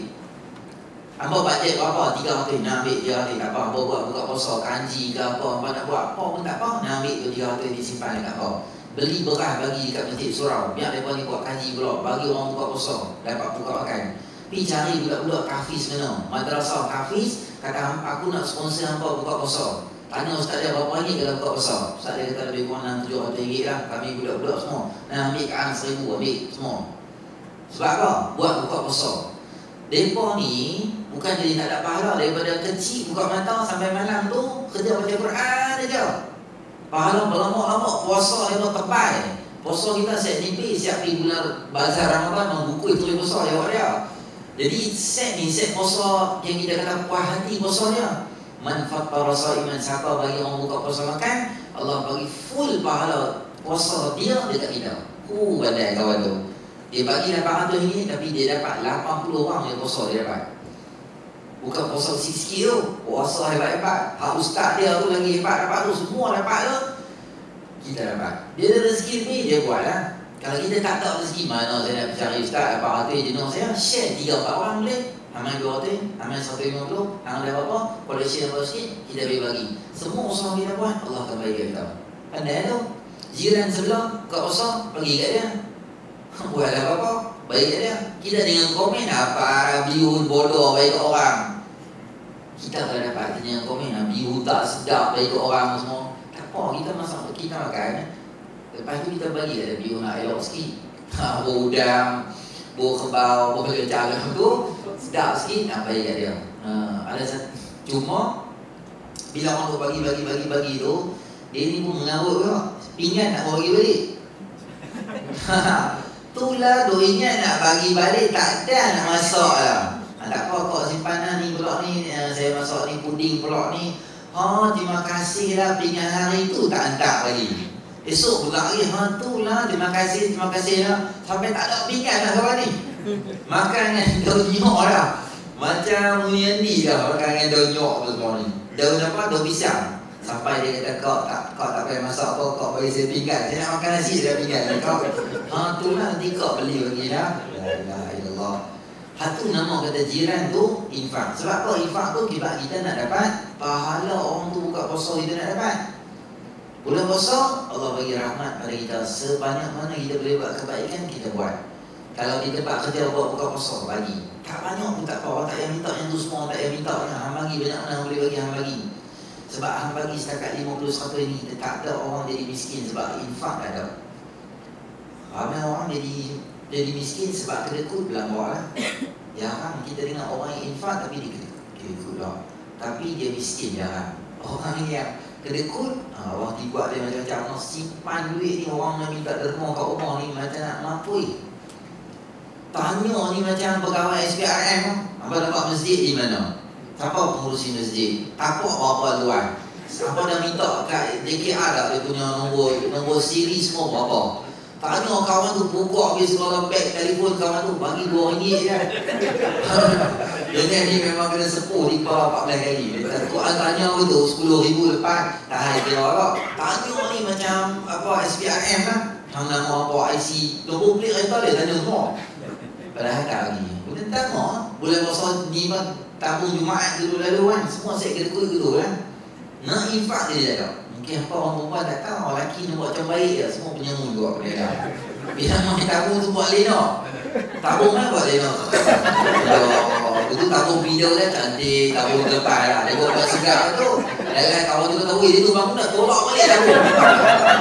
Apa bajet berapa? 300 nak ambil 300. Tak apa, apa buat buka puasa, kanji ke apa nak buat, apa pun tak apa, nak ambil tu 300 disimpan dekat apa. Beli beras bagi dekat masjid surau, biar mereka ni buat kanji pula, bagi orang buka puasa, dapat buka makan. Pergi cari budak-budak kafiz mana, madrasah kafiz, kata aku nak sponsor hampa buka puasa. Tanya ustaz dia berapa ringgit kalau buka puasa. Ustaz dia kata lebih kurang RM700 lah. Kami budak-budak semua nak ambil kat RM1,000, ambil semua. Sebab apa? Buat buka puasa. Mereka ni bukan jadi tak ada pahala. Daripada kecil buka mata sampai malam tu kerja baca Quran aja. Pahala berlama-lama puasa dia tebal. Puasa kita set nipis, siap pergi bulan bazar Ramadan, buku itu puasa jawab dia. Jadi set puasa yang kita kata puas hati puasa dia. Manfaat para saiman, siapa bagi orang buka puasa makan, Allah bagi full pahala puasa dia dekat kita. Bandai kawan tu. Dia bagi RM800 tapi dia dapat 80 orang yang puasa dia dapat. Bukan puasa sikit tu, puasa hebat-hebat. Hak ustaz dia tu lagi hebat dapat tu, semua dapat tu. Kita dapat. Dia ada rezeki ni, dia buat lah. Kalau kita tak tahu rezeki mana saya nak cari ustaz, RM800 jenuh saya, share 3-4 orang boleh. Amal 200, amal 150, hang ada apa-apa, collection apa sikit, kita bagi. Semua usaha kita buat, Allah akan bagi kita. Pandai tu. Jiran sebelah, kat usaha, bagi kat dia. Buat apa-apa, bagi kat dia. Kita dengan komen, apa biu bodoh bagi kat orang. Kita kalau dapat dengan komen, biu tak sedap bagi kat orang semua. Tak apa, kita masak, kita makan. Lepas tu kita bagi kat dia, biu nak elok sikit. Bau udang, bau kebau, bau kecang tu sedap sikit, nak bagi kat dia. Ada satu, cuma bila orang tu bagi tu, dia ni pun mengarut ke, pinggan nak bagi balik. Itulah duk ingat nak bagi balik, tak ada nak masak lah. Tak apa kok simpanan ni pulak ni, saya masak ni puding pulak ni. Terima kasih lah pinggan hari tu tak hantar lagi. Esok pula lagi, itulah terima kasih lah. Sampai tak ada pinggan lah kawan ni. Makan dengan daun nyok lah. Macam Mulyandi lah makan dengan daun nyok semua ni. Daun apa? Daun pisang. Sampai dia kata kau tak payah masak apa, kau bagi saya pinggan. Saya nak makan nasi dia pinggan. Kau itulah nanti kau beli bagi lah. La ilaha illallah. Hatu nama kata jiran tu infak. Sebab apa infak tu? Sebab kita nak dapat pahala orang tu buka puasa kita nak dapat. Bulan puasa Allah bagi rahmat pada kita. Sebanyak mana kita boleh buat kebaikan, kita buat. Kalau di tempat kerja buat buka puasa, bagi. Tak banyak pun tak apa, orang tak payah minta yang tu semua, tak payah minta yang hang bagi banyak mana boleh bagi hang bagi. Sebab hang bagi setakat 50-100 ni, tak ada orang jadi miskin sebab infak tak ada. Ramai orang jadi jadi miskin sebab kedekut belanggar lah. Jarang kita dengar orang yang infak tapi dia kedekut lah, tapi dia miskin jarang. Orang yang kedekut, Allah buat dia macam-macam, simpan duit ni, orang nak minta derma kat rumah ni macam nak mampui. Tanya ni macam pegawai SPRM, apa dapat masjid di mana? Siapa pengurusi masjid? Tapak berapa luar? Siapa dah minta kat DKR tak dia punya nombor siri semua berapa? Tanya kawan tu, buka habis kalau beg telefon kawan tu, bagi RM2 je. Dengan ni memang kena sepuh di kepala 14 kali. Tuan tanya betul, RM10,000 lepas tahan dia orang. Tanya ni macam apa SPRM lah, hang nama apa IC, nombor plate kereta dia tanya semua. Padahal tak lagi. Boleh tanya, boleh masa ni tabung Jumaat dulu lalu kan, semua saya kedekut gitu kan. Nak infak dia tak. Mungkin apa orang perempuan tak tahu, orang lelaki ni buat macam baik je, semua penyanyi buat pada dia. Bila main tabung tu buat lena. Tabung kan buat lena. Itu tabung video kan cantik, tabung depan lah. Dia buat segala tu. Dan kawan tu kata, weh dia tu bangun nak tolak balik tabung.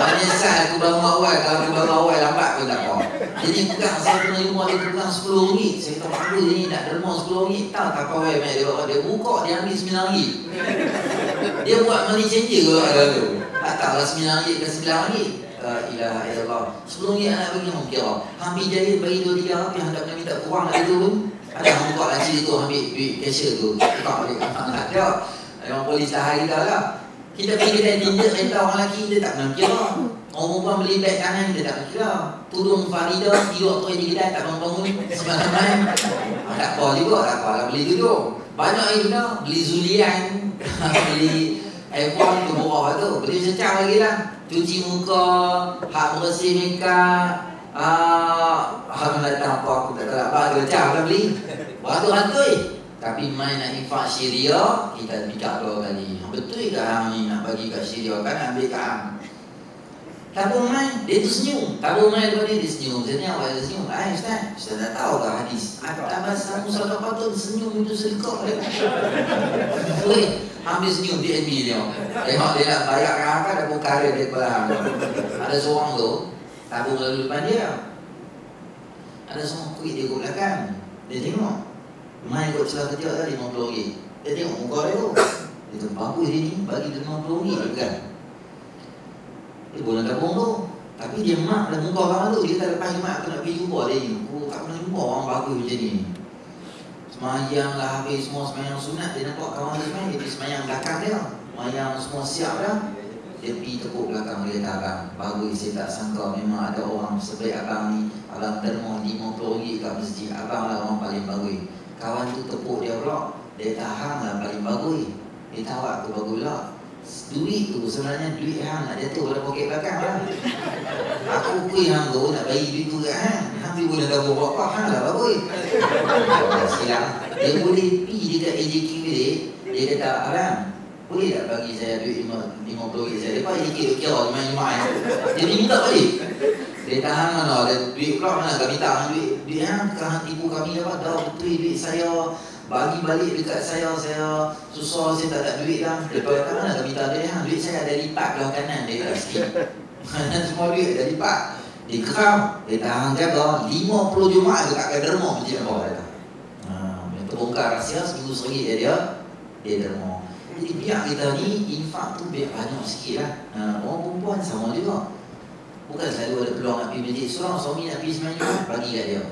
Menyesal aku bangun awal, kalau aku bangun awal lambat pun tak apa. Jadi pegang, saya pernah rumah dia pegang RM10. Saya kata, apa ni nak derma RM10? Tak apa weh, dia buka, dia ambil RM9. Dia buat money changer ke orang tu. Tak tahulah RM9 ke RM9. Ilaha illallah. RM10 nak bagi orang kira. Hampir jadi bagi 2-3 tapi hendak nak minta kurang lagi tu pun. Ada yang buka laci tu ambil duit cashier tu. Tukar balik. Tak ada. Memang polis dah hari dah lah. Kita pergi kedai tindak kereta orang lelaki, dia tak pernah kira. Orang perempuan beli beg kanan, dia tak pernah kira. Tudung Farida, tidur tu di kedai tak bangun-bangun. Semalam main. Tak apa juga, tak apa lah beli duduk. Banyak yang guna, beli Zulian, beli iPhone ke bawah tu. Beli secah lagi lah. Cuci muka, hak bersih makeup, hak datang apa aku tak tahu apa, kerja lah beli. Beratur-atur. Tapi main nak infak Syria, kita fikir 2 kali. Betul ke hang ni nak bagi kat Syria kan, ambil kat hang. Tabung main, dia tu senyum. Tabung main daripada dia senyum. Jadi awak dia senyum. Ustaz tak tahu ke hadis? Atas Musa Patut senyum itu sedekah dia. Boleh ambil senyum di MB dia. Tengok dia nak bayar kakak dah buka dia daripada hang. Ada seorang tu, tabung lalu depan dia. Ada seorang kuih dia kat belakang. Dia tengok. Main kot celah kejap tadi RM50. Dia tengok muka dia tu. Dia tu bagus dia ni, bagi dia RM50 kan. Dia boleh tabung tu. Tapi dia mak dah muka kawan tu. Dia tak lepas mak tu nak pergi jumpa dia ni. Aku tak pernah jumpa orang bagus macam ni. Semayang lah habis semua semayang sunat. Dia nampak kawan dia semayang. Dia pergi semayang belakang dia. Semayang semua siap dah. Dia pergi tepuk belakang dia kata, abang bagus, saya tak sangka memang ada orang sebaik abang ni. Abang derma RM50 kat masjid. Abang lah orang paling bagus. Kawan tu tepuk dia pula. Dia tahan lah paling bagus. Dia tahu aku bagus lah. Duit tu sebenarnya duit hang nak jatuh dalam poket belakang lah. Aku kuih hang tu nak bagi duit tu kat hang. Hang pergi boleh tahu berapa hang lah bagus. Silang. Dia boleh pergi dekat AJK dia. Dia kata, abang boleh tak bagi saya duit RM50 saya? Lepas AJK kira main-main. Dia minta balik. Dia tahan mana, ada duit pula mana kami tahan duit. Duit hang, hang tipu kami apa? Dah betul duit saya. Bagi balik dekat saya susah, saya tak ada duit lah. Lepas kata mana kami tak ada hang. Duit saya ada lipat belah kanan dia kat sikit. Kanan semua duit ada lipat. Dia keram, dia tahan jaga 50 Jumaat dia takkan derma macam apa dia terbongkar rahsia seminggu sehari dia derma. Jadi biar kita ni infak tu biar banyak sikit lah. Orang perempuan sama juga. Bukan selalu ada peluang nak pergi masjid. Seorang suami nak pergi semayang, bagi kat dia.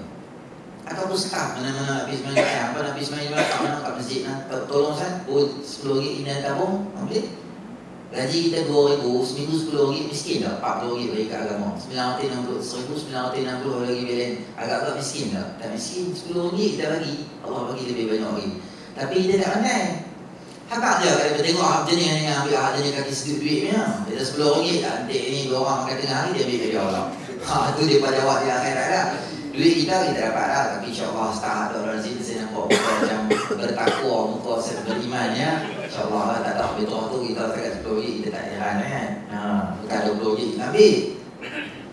Ataupun staff mana-mana nak pergi semayang, apa nak pergi semayang kat mana kat masjid nak tolong saya, RM10 ini tabung, ambil. Gaji kita RM2,000, seminggu RM10 miskin tak? RM40 bagi kat agama. RM960, RM960 lagi belen. Agak-agak miskin tak? Tak miskin, RM10 kita bagi. Allah bagi lebih banyak lagi. Tapi kita tak pandai. Hakak je kalau kita tengok hak jenis yang ambil hak jenis kaki sedut duitnya. Dia RM10 tak antik ni, orang makan tengah hari dia ambil kat dia Allah. Itu dia pada jawab dia akhirat dah. Duit kita dapat lah. Tapi insyaAllah setahap tu Razim saya nampak muka macam bertakwa, muka saya beriman ya. InsyaAllah lah tak tahu betul tu kita dekat RM10 kita tak jalan kan. Bukan RM20 kita ambil.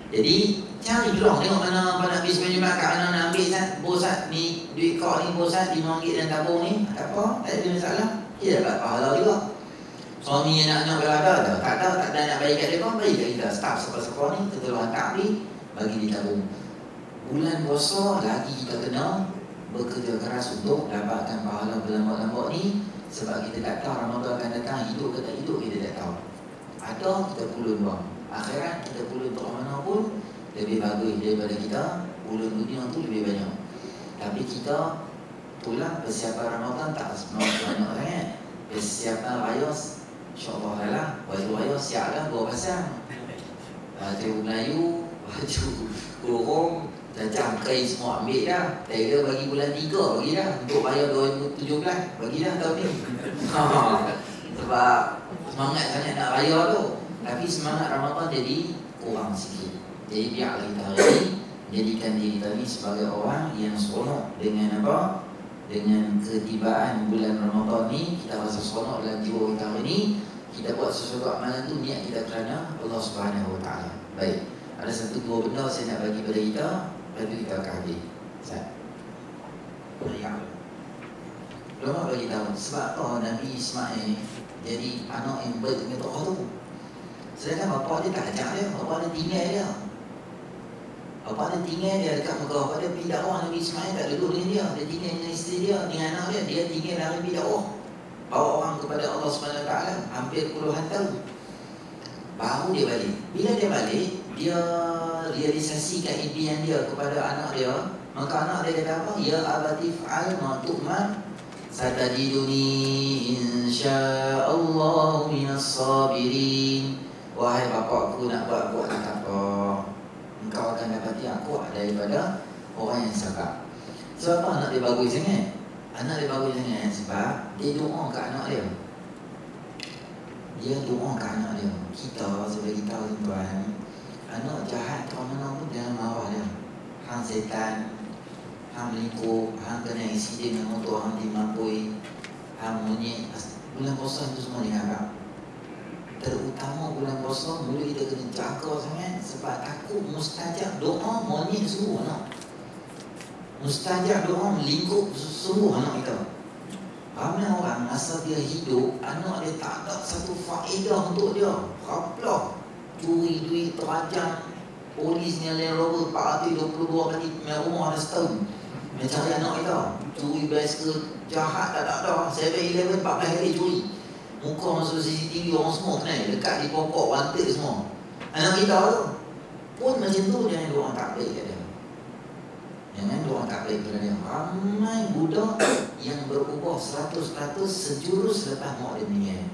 Jadi cari peluang tengok mana nak pergi semayang Jumaat kat mana nak ambil Sat. Bosat ni duit kau ni bosat RM5 dan tabung ni. Tak apa, tak ada masalah. Dia dapat pahala juga. Suami yang nak berada tak ada nak bagi kat dia pun bagi kat kita. Staff siapa-siapa ni kita hantar ni bagi di tabung. bulan puasa lagi kita kena bekerja keras untuk dapatkan pahala berlambak-lambak ni. Sebab kita tak tahu Ramadan akan datang, hidup ke tak hidup kita tak tahu. Ada kita pulun buang akhirat, kita pulun untuk mana pun lebih bagus daripada kita pulun dunia tu lebih banyak. Tapi kita tulang persiapan Ramadan tak banyak sangat. Persiapan raya insya-Allah lah, baju raya siap lah 2 pasang. Baju Melayu, baju kurung, cangkai semua ambil dah. Taylor bagi bulan 3 bagi dah. Untuk bayar 2017 bagi dah tahun ni. Sebab semangat sangat nak raya tu. Tapi semangat Ramadan jadi kurang sikit. Jadi biarlah kita hari ni jadikan diri kita ni sebagai orang yang seronok dengan apa? Dengan ketibaan bulan Ramadan ni. Kita rasa seronok dalam jiwa kita hari ni. Kita buat sesuatu amalan tu niat kita kerana Allah Subhanahu Wa Taala. Baik. Ada satu dua benda saya nak bagi pada kita, lalu kita akan habis. Ustaz. Baik. Ulama bagi tahu sebab apa Nabi Ismail jadi anak yang baik dengan Allah tu. Sedangkan bapa dia tak ajak dia, bapa dia tinggal dia. Bapa dia tinggal dia dekat Mekah. Bapa dia pergi dakwah, Nabi Ismail tak duduk dengan dia. Dia tinggal dengan isteri dia, dengan anak dia. Dia tinggal dari pergi dakwah, bawa orang kepada Allah SWT hampir puluhan tahun. Baru dia balik. Bila dia balik, dia realisasikan impian dia kepada anak dia. Maka anak dia kata apa? Ya abati fa'al ma tu'mar satajiduni insya'allahu minas sabirin. Wahai bapa aku, nak buat tak apa. Engkau akan dapati aku daripada orang yang sabar. Sebab apa anak dia bagus sangat? Anak dia bagus sangat sebab dia doa ke anak dia. Dia doa ke anak dia. Kita sebagai tahu tuan, anak jahat ke mana pun jangan marah dia. Hang setan, hang melingkup, hang kena insiden dengan motor, hang dimapui, hang monyet. Bulan puasa itu semua diharap. Terutama bulan puasa, mula kita kena jaga sangat sebab takut mustajab doa monyet semua anak. Mustajab doa melingkup sungguh anak kita. Ramai orang masa dia hidup, anak dia tak ada satu faedah untuk dia. Kaplah, curi duit terajang, polis ni lain robber 422 kali main rumah dah setahun. Mencari anak kita, curi bicycle jahat tak ada. 7-11 14 hari curi. Muka masuk CCTV orang semua kenal, dekat di pokok, wanted semua. Anak kita tu pun macam tu, jangan doa tak baik kat dia. Jangan doa tak baik kat dia. Ramai budak yang berubah 100% sejurus lepas mak dia meninggal.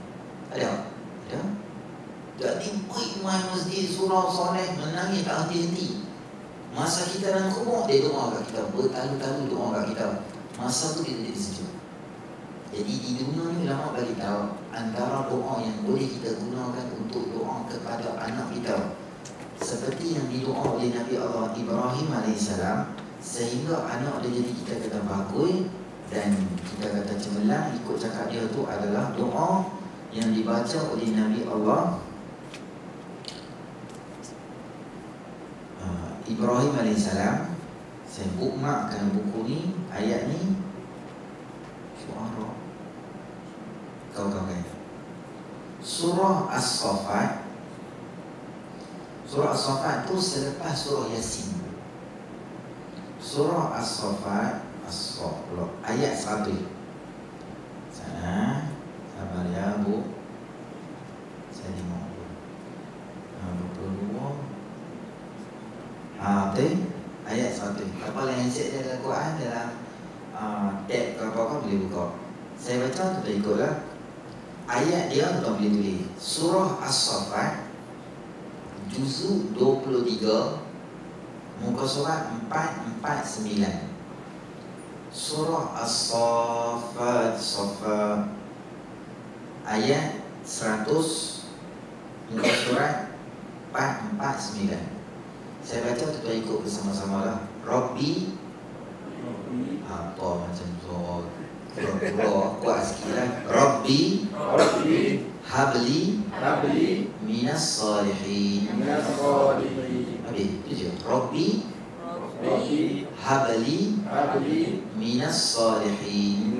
Ada? Ada? Jadi baik main masjid, surau soleh, menangis tak henti-henti. Masa kita dalam kubur, dia doa kat kita, bertalu-talu doa kat kita. Masa tu kita jadi sejuk. Jadi di dunia ni ulama bagi tahu antara doa yang boleh kita gunakan untuk doa kepada anak kita seperti yang didoa oleh Nabi Allah Ibrahim AS, sehingga anak dia jadi kita kata bagus dan kita kata cemerlang ikut cakap dia tu adalah doa yang dibaca oleh Nabi Allah Ibrahim AS. Saya bookmarkkan buku ni, ayat ni Syuara. Kawan-kawan, Surah As-Saffat. Surah As-Saffat tu selepas Surah Yasin. Surah As-Saffat, ayat 100. Sana, sabar ya Bu. Saya tengok dulu. 22. Ayat 100. Apa yang saya ada dalam Quran dalam tab ke apa-apa boleh buka. Saya baca tu dah ikutlah. Ayat dia tuan boleh tulis. Surah As-Saffat juzuk 23, muka surat 449. Surah As-Saffat, Saffat, ayat 100, muka surat 449. Saya baca tu tuan ikut bersama-sama lah. Rabbi, apa macam tu kuat sikit lah. Rabbi habli minas salihin. Habis tu je. Rabbi habli minas salihin.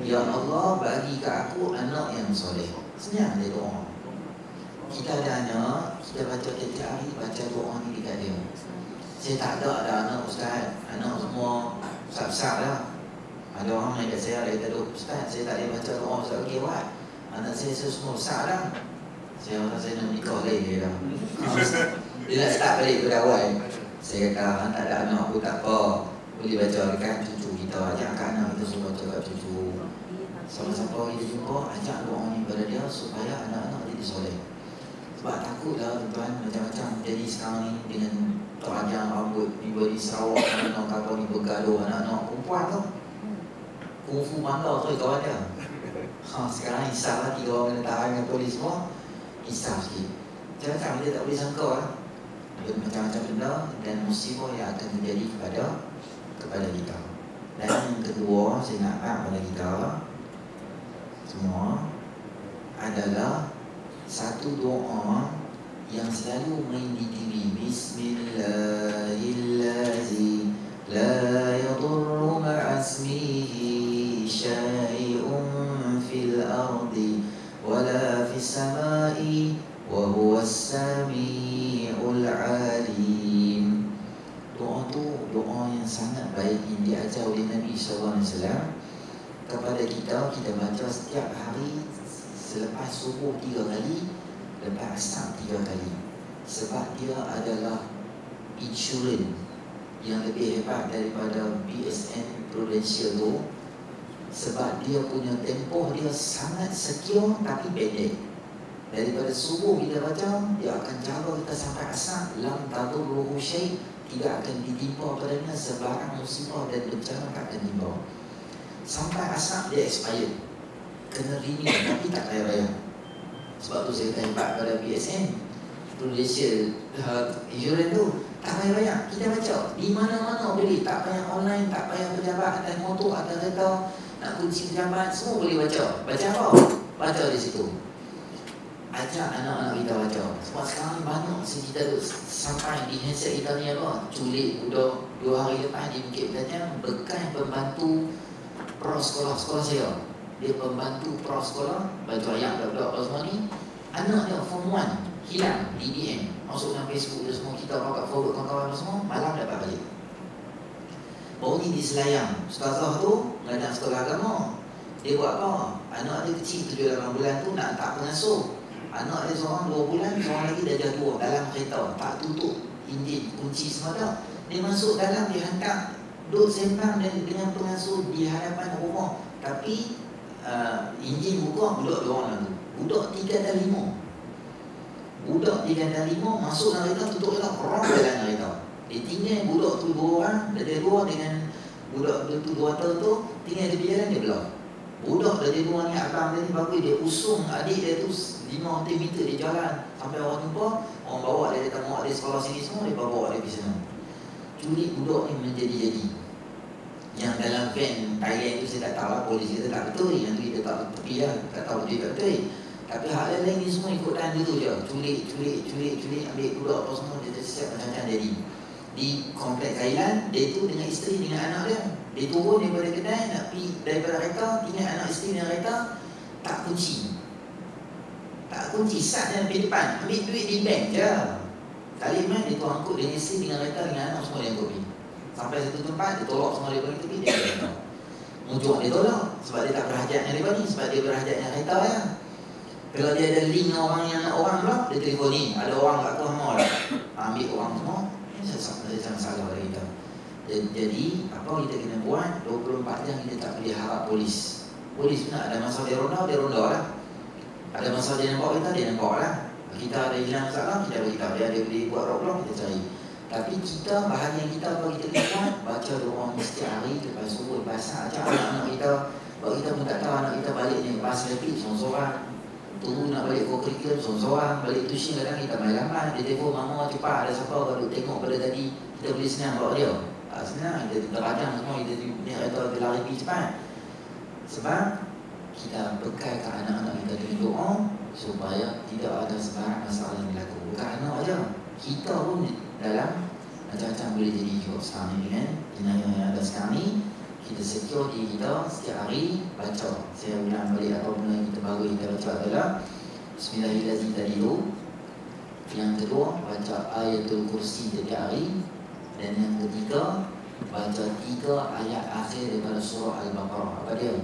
Ya Allah, bagi ke aku anak yang soleh. Senyap dia doa. Kita ada anak, kita baca tiap hari, baca doa ni dekat dia. Saya tak ada anak ustaz. Anak semua besar-besar dah. Ada orang main kat saya, dia kata, ustaz saya tak boleh baca doa ustaz. Okey buat. Anak saya semua besar dah. Saya rasa saya nak nikah lagi dia dah. Dia nak start balik pada awal. Saya kata, tak ada anak pun tak apa. Boleh baca dekat cucu kita. Ajak anak kita semua baca kat cucu. Siapa-siapa kita jumpa, ajak doa ni pada dia supaya anak-anak jadi soleh. Sebab takutlah tuan-tuan, macam-macam jadi sekarang ni dengan terajang rambut ni beri Sarawak, anak-anak kapal ni bergaduh, anak-anak perempuan tu kungfu mangga tu kawan dia. Sekarang hisap lah 3 orang kena tahan dengan polis semua. Hisap sikit. Macam-macam dia tak boleh sangka lah. Macam-macam benda dan musibah yang akan terjadi kepada kita. Dan yang kedua, saya nak pada kita semua adalah satu doa yang selalu main di TV. Bismillahillazi la yadurru ma'asmihi syai'un fil ardi wala fis samai wa huwas sami'ul alim. Doa tu doa yang sangat baik yang diajar oleh Nabi SAW kepada kita. Kita baca setiap hari selepas subuh 3 kali, lepas asar 3 kali. Sebab dia adalah insurans yang lebih hebat daripada BSN Prudential tu. Sebab dia punya tempoh dia sangat secure tapi pendek. Daripada subuh kita baca, dia akan jaga kita sampai asar. Lam tadurruhu syai', tidak akan ditimpa padanya sebarang musibah dan bencana tak akan timpa. Sampai asar dia expired, kena renew tapi tak payah bayar. Sebab tu saya tanya pada BSN Prudential insurans tu tak payah bayar. Kita baca di mana-mana boleh, tak payah online, tak payah pejabat atas motor, atas kereta, nak kunci pejabat, semua boleh baca. Baca apa? Baca di situ. Ajak anak-anak kita baca. Sebab sekarang banyak kita sampai di handset kita ni apa, culik budak 2 hari lepas di Bukit Belajar, bekas pembantu sekolah saya. Dia pembantu sekolah, baju ayam budak-budak semua ni. Anak dia form 1 hilang di DM, masuk dalam Facebook dia semua, kita bawa forward kawan-kawan semua, malam dapat balik. Baru ni di Selayang, ustazah tu ngajar sekolah agama. Dia buat apa? Anak dia kecil 7-8 bulan tu nak hantar pengasuh. Anak dia seorang 2 bulan, seorang lagi dah jaga dalam kereta, tak tutup enjin, kunci semua dah. Dia masuk dalam, dia hantar, duduk sembang dengan pengasuh di hadapan rumah. Tapi enjin buka, budak 2 orang tu. Budak 3 dan 5. Budak 3 dan 5 masuk dalam kereta, tutup kereta, orang dalam kereta. Dia tinggal budak tu 2 orang, dia 2 dengan budak tu 2 tahun tu, tinggal di jalan dia belah. Budak dari 2 ni, abang dia ni bagus, dia usung adik dia tu 5 meter di jalan. Sampai orang jumpa, orang bawa dia datang bawa dia sekolah sini semua, dia bawa dia pergi sana. Culik budak ni menjadi-jadi. Yang dalam van Thailand tu saya tak tahu lah, polis kita tak betul. Yang tu kita tak tepi lah, tak tahu dia tak betul. Tapi hal lain ni semua ikut dan dia tu je. Culik, ambil budak apa semua, dia siap macam-macam jadi. Di komplek Thailand, dia tu dengan isteri, dengan anak dia. Dia turun daripada kedai, nak pergi daripada kereta, tinggal anak isteri dengan kereta, tak kunci. Sat dalam pergi depan, ambil duit di bank je. Kali main dia tu angkut dengan isteri, dengan kereta, dengan anak semua dia angkut pergi. Sampai satu tempat, dia tolak semua dia pergi tepi, dia kereta. Mujuk dia tolak, sebab dia tak berhajat dengan dia ni, sebab dia berhajat dengan kereta ya. Kalau dia ada link orang yang nak orang pula, dia telefon ni, ada orang kat tu semua lah. Ambil orang semua, dia jangan salah pada kita. Jadi, apa kita kena buat, 24 jam kita tak boleh harap polis. Polis pun ada masa dia ronda lah. Ada masa dia nampak kita, dia nampak lah. Kita ada hilang masalah, kita beritahu dia, dia boleh buat roadblock, kita cari. Tapi kita, bahagian kita apa kita kena buat, baca doa ni setiap hari, lepas subuh, lepas ajak anak-anak kita. Sebab kita pun tak tahu anak kita balik ni, pas rapid, seorang-seorang. Tunggu nak balik co-curriculum, seorang-seorang. Balik tuition kadang kita main lambat, dia telefon, mama cepat, ada siapa kalau tengok pada tadi, kita boleh senang bawa dia. Senang, kita terajang semua, kita ni kereta kita lari pergi cepat. Sebab kita bekaikan anak-anak kita dengan doa supaya tidak ada sebarang masalah yang berlaku. Bukan anak aja, kita pun dalam macam-macam boleh jadi juga sekarang ni kan. Jenayah yang ada sekarang ni, kita secure diri kita setiap hari baca. Saya ulang balik apa benda yang kita baru kita baca adalah Bismillahirrahmanirrahim tadi tu. Yang kedua, baca ayatul kursi setiap hari. Dan yang ketiga, baca 3 ayat akhir daripada surah Al-Baqarah. Apa dia?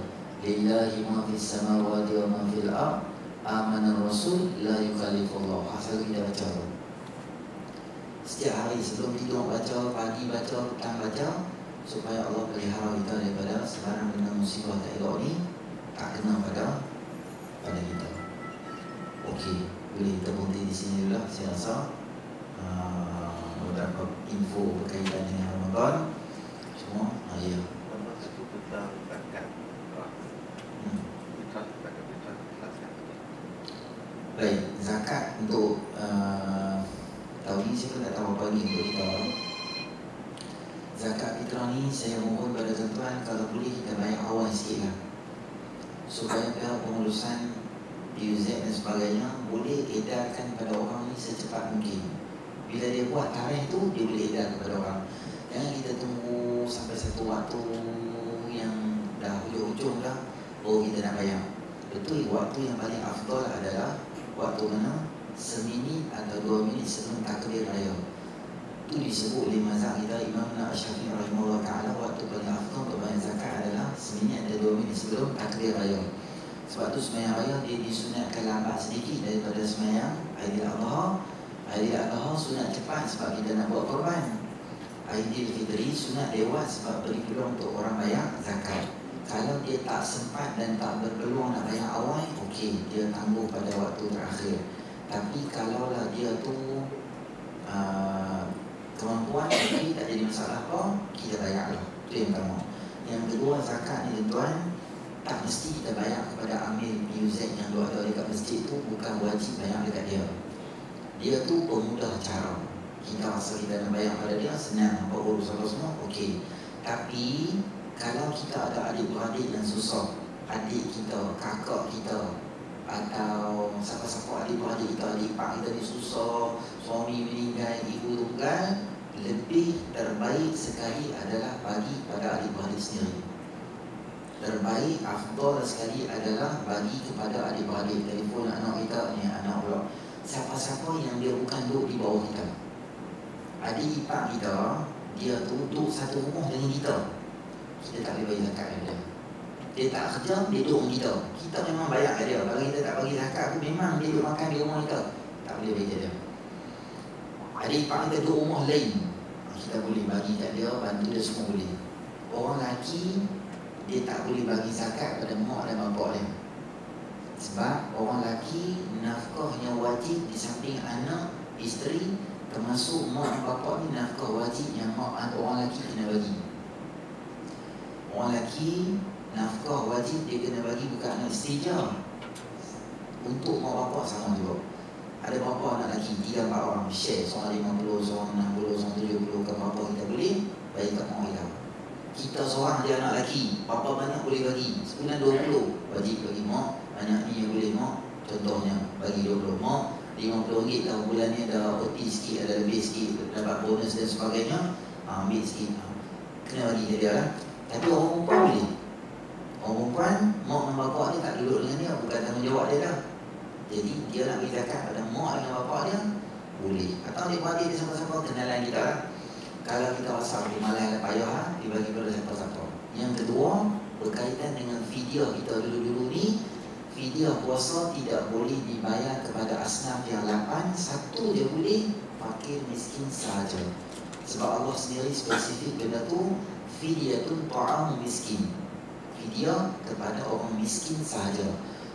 Lillahi ma fis samawati wa ma fil ard, amana rasul la yukallifullah. Asal kita baca tu. Setiap hari sebelum tidur baca, pagi baca, petang baca, supaya Allah pelihara kita daripada sebarang benda musibah tak elok ni tak kena pada kita. Okey, boleh kita berhenti di sini dulu lah. Saya rasa beberapa info berkaitan dengan Ramadan semua. Ya. Nombor satu tentang zakat. Baik, zakat untuk tahun ni saya pun tak tahu apa ni untuk kita. Zakat fitrah ni saya mohon pada tuan-tuan kalau boleh kita bayar awal sikit lah, supaya pihak pengurusan PUZ dan sebagainya boleh edarkan pada orang ni secepat mungkin. Bila dia buat tarikh tu, dia boleh edar kepada orang. Jangan kita tunggu sampai satu waktu yang dah hujung-hujung dah baru kita nak bayar. Betul, waktu yang paling afdal adalah waktu mana? Seminit atau 2 minit sebelum takbir raya. Itu disebut oleh mazhab kita Imam Syafi'i rahimahullah ta'ala, waktu paling afdal untuk bayar zakat adalah seminit atau 2 minit sebelum takbir raya. Sebab tu sembahyang raya dia disunatkan lambat sedikit daripada sembahyang Aidil-Adha. Aidil-Adha sunat cepat sebab kita nak buat korban. Aidilfitri sunat lewat sebab beri peluang untuk orang bayar zakat. Kalau dia tak sempat dan tak berpeluang nak bayar awal, okey, dia tangguh pada waktu terakhir. Tapi kalaulah dia tu kemampuan, tapi tak jadi masalah apa, kita bayarlah. Itu yang pertama. Yang kedua, zakat ni tuan, tak mesti kita bayar kepada amil PUZ yang ada dekat masjid tu, bukan wajib bayar dekat dia. Dia tu pemudah cara. Kita rasa kita nak bayar pada dia, senang, apa urus apa semua, okey. Tapi kalau kita ada adik-beradik yang susah, adik kita, kakak kita, atau siapa-siapa adik-beradik kita, adik ipar kita ni susah, suami meninggal, ibu tunggal, lebih terbaik sekali adalah bagi pada adik-beradik sendiri. Terbaik, afdal sekali adalah bagi kepada adik-beradik. Telefon anak kita ni, anak pula, siapa-siapa yang dia bukan duduk di bawah kita. Adik ipar kita, dia duduk satu rumah dengan kita, kita tak boleh bagi zakat pada dia. Dia tak kerja, dia duduk dengan kita, kita memang bayar kat dia. Kalau kita tak bagi zakat tu, memang dia duduk makan di rumah kita, tak boleh bagi kat dia. Adik ipar kita duduk rumah lain, kita boleh bagi kat dia, bantu dia semua boleh. Orang lelaki, dia tak boleh bagi zakat pada mak dan bapak dia. Sebab orang lelaki nafkahnya wajib di samping anak, isteri, termasuk mak dan bapak ni nafkah wajib yang mak dan orang lelaki kena bagi. Orang lelaki nafkah wajib dia kena bagi bukan anak isteri je. Untuk mak bapak sama juga. Ada berapa anak lelaki, 3-4 orang share, seorang 50, seorang 60, seorang 70, kan berapa kita boleh bagi kat mak kita. Kita seorang dia anak lelaki, berapa banyak boleh bagi? Sebulan 20 wajib bagi mak. Banyak ni yang boleh mak, contohnya bagi 20 mak, RM50 tahun bulan ni ada OT sikit, ada lebih sikit, dapat bonus dan sebagainya, ambil sikit, kena bagi dia lah. Tapi orang perempuan boleh. Orang perempuan, mak dan bapak dia tak duduk dengan dia, bukan tanggungjawab dia dah. Jadi dia nak bagi zakat pada mak dengan bapak dia, boleh. Atau dia bagi dia siapa-siapa kenalan kita lah. Kalau kita rasa dia malas dan payah, dia bagi pada siapa-siapa. Yang kedua, berkaitan dengan fidyah kita dulu-dulu ni, fidyah puasa tidak boleh dibayar kepada asnaf yang 8. Satu dia boleh, fakir miskin sahaja. Sebab Allah sendiri spesifik benda tu, fidyatun ta'am miskin. Fidyah kepada orang miskin sahaja.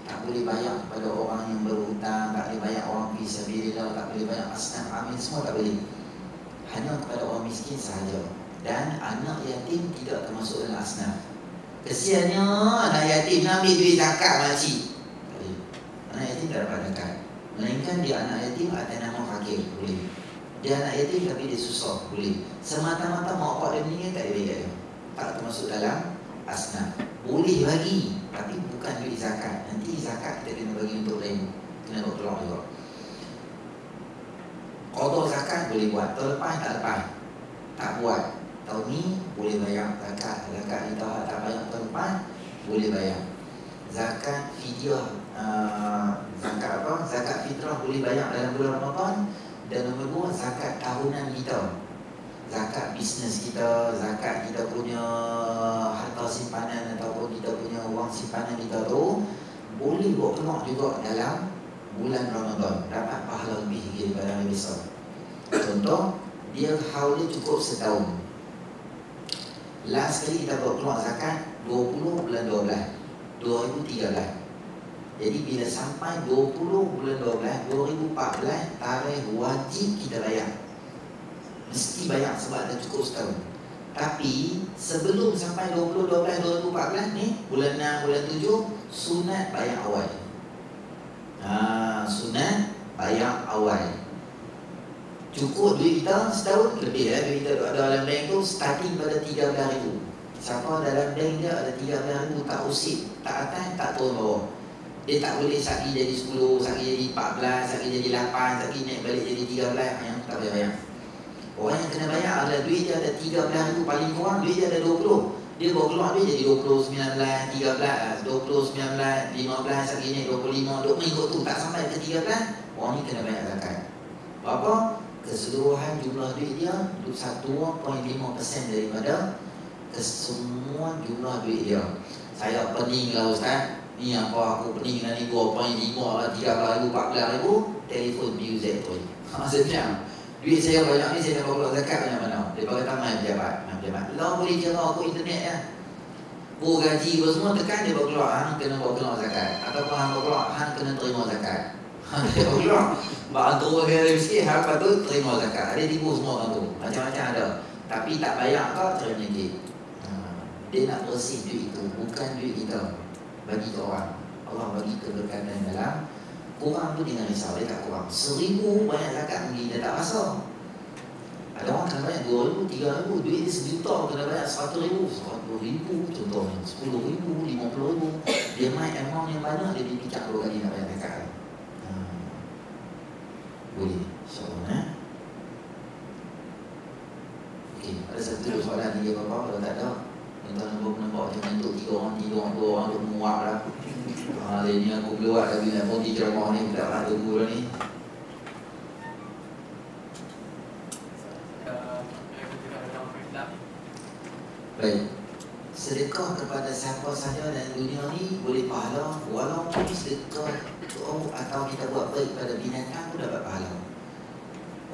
Tak boleh bayar kepada orang yang berhutang, tak boleh bayar orang fisabilillah, tak boleh bayar asnaf amin, semua tak boleh. Hanya kepada orang miskin sahaja. Dan anak yatim tidak termasuk dalam asnaf. Kesiannya anak yatim nak ambil duit zakat makcik. Tak boleh. Anak yatim tak dapat zakat. Melainkan dia anak yatim atas nama fakir, boleh. Dia anak yatim tapi dia susah, boleh. Semata-mata mak bapak dia meninggal tak boleh bagi dia. Tak termasuk dalam asnaf. Boleh bagi, tapi bukan duit zakat. Nanti zakat kita kena bagi untuk lain, kena buat tolong juga. Qadha zakat boleh buat, tahun lepas tak lepas, tak buat. Tahun ni boleh bayar zakat. Zakat kita tak bayar tahun lepas, boleh bayar. Zakat fidyah, zakat apa? Zakat fitrah boleh bayar dalam bulan Ramadan. Dan nombor 2, zakat tahunan kita. zakat bisnes kita, zakat kita punya harta simpanan ataupun kita punya wang simpanan kita tu boleh buat keluar juga dalam bulan Ramadan, dapat pahala lebih daripada hari biasa. Contoh, dia haul dia cukup setahun. Last kali kita buat keluar zakat 20 bulan 12 2013. Jadi bila sampai 20 bulan 12 2014, tarikh wajib kita bayar. Mesti bayar sebab dah cukup setahun. Tapi sebelum sampai 20 12 2014 ni, bulan 6 bulan 7, sunat bayar awal. Sunat bayar awal. Cukup duit kita setahun lebih duit kita ada dalam bank tu starting pada 13,000. Siapa dalam bank dia ada 13,000 tak usik, tak atas, tak turun bawah. Dia tak boleh sekali jadi 10, sekali jadi 14, sekali jadi 8, sekali naik balik jadi 13, yang tak boleh bayar. Orang yang kena bayar adalah duit dia ada 13,000 paling kurang, duit dia ada 20. Dia bawa keluar duit jadi 20, 19, 13, 20, 19, 15, sekali naik 25, 20 minggu tu tak sampai ke 13, orang ni kena bayar zakat. Berapa? Keseluruhan jumlah duit dia 1.5% daripada kesemua jumlah duit dia. Saya pening lah Ustaz, ni apa aku pening lah ni 2.5 lah, 13,000, 14,000, telefon BUZ tu. Maksudnya duit saya banyak ni, saya dah bawa zakat banyak mana daripada taman pejabat. Lah boleh kira aku internet ya, bu gaji apa semua tekan dia bawa keluar, hang kena bawa keluar zakat. Ataupun hang bawa keluar, hang kena terima zakat. Dia bawa keluar bantu bagi rezeki, hang patut terima zakat. Ada tipu semua orang tu, macam-macam ada. Tapi tak bayar kau terima sikit. Dia nak bersih duit itu, bukan duit kita bagi ke orang. Allah bagi keberkatan dalam. Kurang tu dengan risau, dia tak kurang. 1,000 banyak zakat mungkin dia tak rasa. Ada orang kena bayar 2,000, 3,000, duit dia 1 juta kena bayar 100,000, 100,000 contohnya, 10,000, 50,000. Dia main amount yang banyak, dia dipicak 2 kali nak bayar zakat. Boleh, insyaAllah. Okey, ada satu soalan ni dia bapa, kalau tak ada tuan-tuan nampak macam untuk 3 orang tidur, 2 orang duk muak lah. Hari ni aku keluar lagi nak pergi ceramah ni, tak nak tunggu dah ni. Baik, sedekah kepada siapa sahaja dalam dunia ni boleh pahala, walaupun sedekah atau kita buat baik pada binatang pun dapat pahala.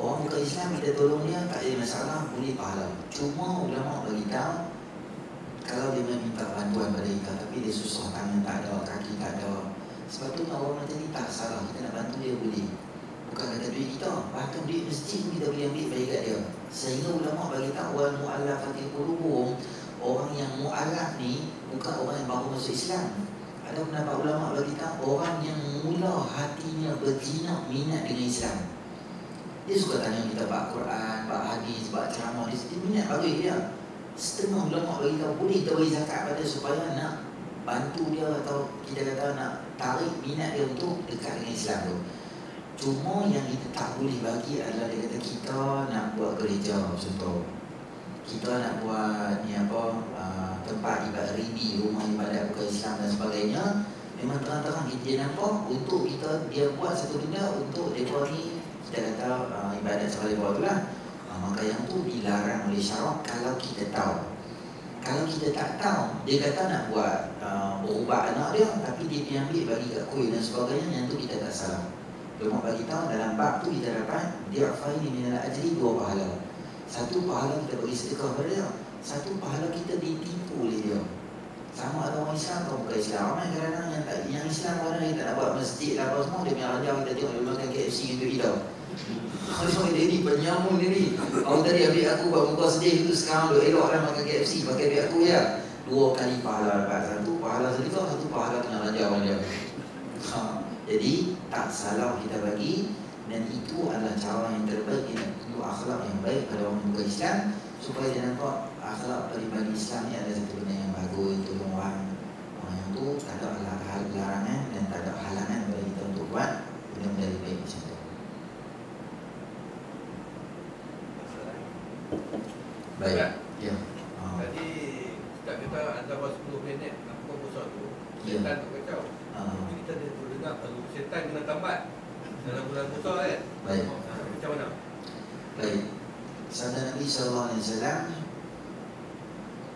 Orang bukan Islam kita tolong dia tak ada masalah, boleh pahala. Cuma ulama bagi tahu, kalau dia meminta bantuan pada kita tapi dia susah, tangan tak ada, kaki tak ada, sepatutnya orang macam ni tak salah, kita nak bantu dia boleh. Bukan kata duit kita, bahkan duit masjid pun kita boleh ambil bagi kat dia. Sehingga ulama bagi tahu wal mu'allafati qulubuhum, orang yang mu'allaf ni bukan orang yang baru masuk Islam. Ada pendapat ulama bagi tahu orang yang mula hatinya berjinak minat dengan Islam. Dia suka tanya kita bab Quran, bab hadis, bab ceramah, dia minat bagi dia. Setengah ulama bagi tahu boleh kita bagi zakat pada supaya nak bantu dia, atau kita kata nak tarik minat dia untuk dekat dengan Islam tu. Cuma yang kita tak boleh bagi adalah dia kata kita nak buat gereja contoh, kita nak buat ni apa, tempat ibadat ribi, rumah ibadat bukan Islam dan sebagainya. Memang terang-terang dia nampak untuk kita, dia buat satu benda untuk mereka ni, kita kata ibadat sekali buat tu lah. Maka yang tu dilarang oleh syarak kalau kita tahu. Kalau kita tak tahu, dia kata nak buat berubat anak dia, tapi dia ambil bagi kat kuih dan sebagainya, yang tu kita tak salah. Cuma bagi tahu dalam bab tu kita dapat di'afaini minal ajri, 2 pahala. Satu pahala kita bagi sedekah pada dia, satu pahala kita ditipu oleh dia. Sama ada orang Islam atau bukan Islam. Ramai kadang-kadang yang Islam orang yang tak nak buat masjid apa semua, dia punya raja kita tengok dia makan KFC dengan duit kita. Kalau dia ni penyamun dia ni, awak tadi adik aku buat muka sedih tu, sekarang duk elok lah makan KFC pakai duit aku ya. 2 kali pahala dapat, satu pahala sedekah, satu pahala kena raja orang dia. Jadi tak salah kita bagi, dan itu adalah cara yang terbaik kita tunjuk akhlak yang baik pada orang bukan Islam, supaya dia nampak akhlak peribadi Islam ni ada satu benda yang bagus, tolong orang yang tu tak ada larangan dan tak ada halangan bagi kita untuk buat benda-benda yang baik macam tu. Baik. Ya. Tadi tak kita antara 10 minit apa puasa tu, setan tu kacau. Tapi kita ada dengar kalau setan kena tambat dalam bulan puasa kan. Baik. Macam mana? Baik. Sabda Nabi SAW SAW,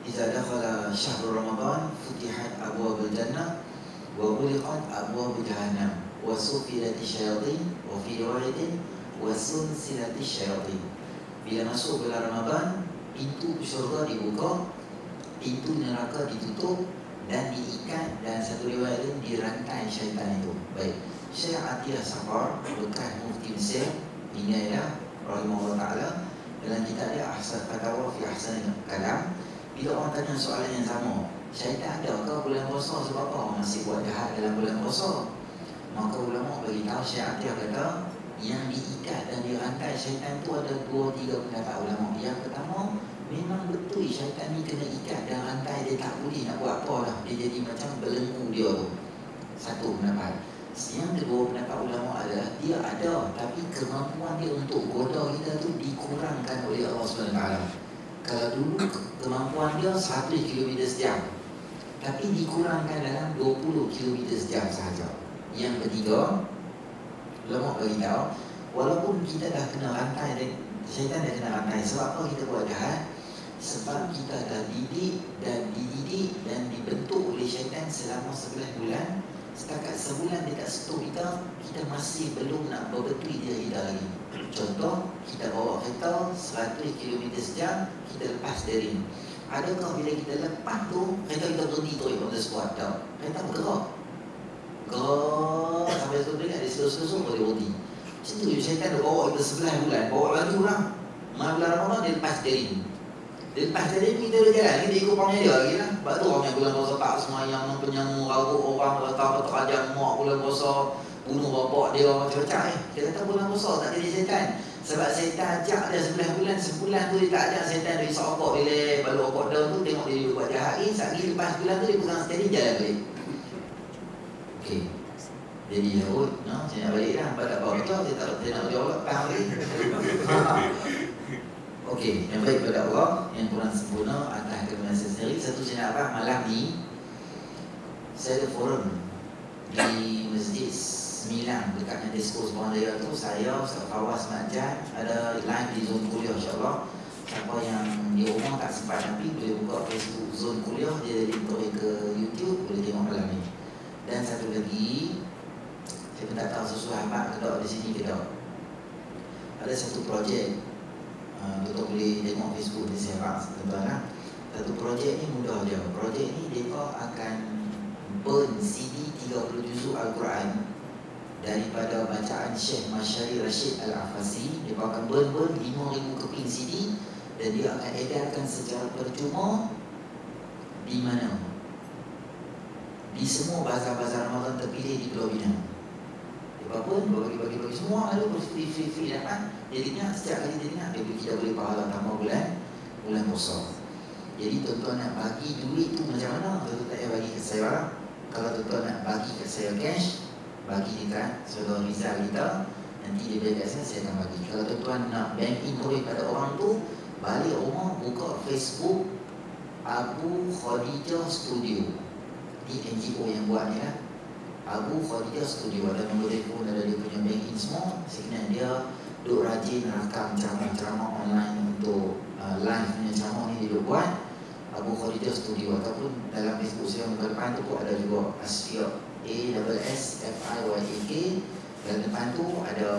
"Idza dakhala syahrul Ramadan futihat abwabul jannah wa ghuliqat abwabul jahannam wa sufilat asyayatin wa fi riwayatin wa sulsilat asyayatin." Bila masuk bulan Ramadan, pintu syurga dibuka, pintu neraka ditutup dan diikat, dan satu riwayat lain dirantai syaitan itu. Baik, Syekh Atiyah Safar, bekas mufti Mesir, Inailah rahimahullah ta'ala, dalam kitab dia Ahsan Fatawa fi Ahsan Kalam, bila orang tanya soalan yang sama, syaitan ada ke bulan puasa, sebab apa masih buat jahat dalam bulan puasa? Maka ulama beritahu, Syekh Atiyah kata, yang diikat dan dirantai syaitan itu ada 2-3 pendapat ulama. Yang pertama, memang betul syaitan ni kena ikat dan rantai, dia tak boleh nak buat apa dah, dia jadi macam belenggu dia tu. Satu pendapat. Yang kedua pendapat ulama adalah dia ada, tapi kemampuan dia untuk goda kita tu dikurangkan oleh Allah SWT. Kalau dulu kemampuan dia 100 km sejam, tapi dikurangkan dalam 20 km sejam sahaja. Yang ketiga, ulama beritahu, walaupun kita dah kena rantai dan syaitan dah kena rantai, sebab apa kita buat jahat? Sebab kita dah dididik dan dibentuk oleh syaitan selama 11 bulan. Setakat sebulan dia tak sentuh kita masih belum nak berbetul diri kita lagi. Contoh, kita bawa kereta 100 km sejam, kita lepas steering. Adakah bila kita lepas tu, kereta kita berhenti tu on the spot? Tak. Kereta bergerak sampai tu dia ada seluruh-seluruh boleh berhenti. Macam tu syaitan dah bawa kita 11 bulan, bawa lagi orang. Bulan Ramadan dia lepas steering. Dia lepas steering, kita boleh jalan, kita ikut pangnya dia lagi lah. Sebab tu orang yang bulan puasa tak semayang, penyamu, ragut orang, letak terajam mak bulan puasa, bunuh bapak dia, macam-macam. Dia kata bulan puasa tak jadi syaitan. Sebab syaitan ajak dia 11 bulan, sebulan tu dia tak ajak syaitan, dia risau okok dia, balu okok down tu, tengok dia buat jahat. Sekali lepas bulan tu dia pegang steering, jalan balik. Okey. Jadi Daud, saya nak balik dah. Sebab tak bawa kerja, saya nak jawab lepas balik. Okey, yang baik pada Allah, yang kurang sempurna atas kebenaran saya sendiri. Satu saya nak abang, malam ni saya ada forum di Masjid Sembilan dekat dengan Disco Sebuah Raya tu. Saya, Ustaz Fawaz Majad, ada live di zone kuliah, insyaAllah. Siapa yang di rumah tak sempat tapi boleh buka Facebook zone kuliah, dia link ke YouTube, boleh tengok malam ni. Dan satu lagi, saya pun tak tahu sesuai abang ke tak di sini ke tak. Ada satu projek, tuan boleh tengok Facebook di saya, tuan-tuan. Satu projek ni mudah je. Projek ni mereka akan burn CD 30 juzuk Al-Quran daripada bacaan Syekh Masyari Rashid Al-Afasi. Dia akan burn 5,000 keping CD dan dia akan edarkan secara percuma di mana? Di semua bazar-bazar Ramadan terpilih di Pulau Pinang. Dia pun bagi semua ada free dapat. Jadinya setiap kali dia nak, kita boleh pahala tambah bulan puasa. Jadi tuan-tuan nak bagi duit tu macam mana? Tuan-tuan tak payah bagi ke saya. Kalau tuan-tuan nak bagi ke saya cash, bagi dekat saudara Rizal kita, nanti dia bagi kat saya akan bagi. Kalau tuan-tuan nak bank in pada orang tu, balik rumah buka Facebook Abu Khadijah Studio. Di NGO yang buat ni lah, Abu Khadijah Studio. Ada nombor telefon, ada dia punya bank in semua. Sebenarnya dia duk rajin rakam ceramah online untuk live punya ceramah ni dia duk buat. Abu Khadijah Studio, ataupun dalam Facebook saya muka depan tu pun ada juga Asfiyak, ASSFIYAK. Dalam depan tu ada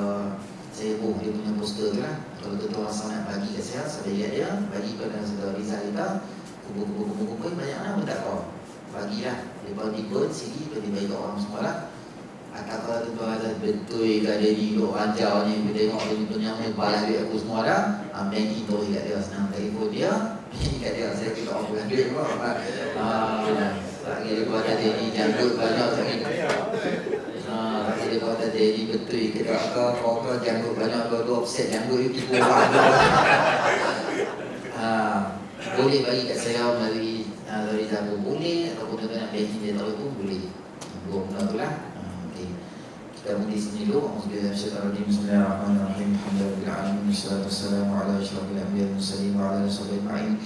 saya buh dia punya poster tu lah. Kalau tuan-tuan rasa nak bagi kat saya lihat dia, bagi pada saudara Rizal kita, kumpul-kumpul banyak mana pun tak apa, bagilah. Dia bagi bird CD, dia bagi kat orang semua lah. Atau kalau tuan-tuan ada betul ke dia ni duk rancau ni, dia tengok dia punya ni balas duit aku semua dah, bank in tu kat dia, senang telefon dia, kat dia, saya kita orang bulan duit pun lagi dia kata dia ni janggut banyak lagi. Lagi dia kata dia ni betul ke tak ke, kau ke janggut banyak, dua offset janggut ni tipu orang. Boleh bagi kat saya melalui Rizal pun boleh, ataupun tuan-tuan nak banking dia tahu pun boleh. Dua benda tu lah. Kita mesti sini dulu. Bismillahirrahmanirrahim. Alhamdulillahirabbil wassalatu wassalamu ala asyrafil anbiya'i wal mursalin wa ala alihi ajma'in.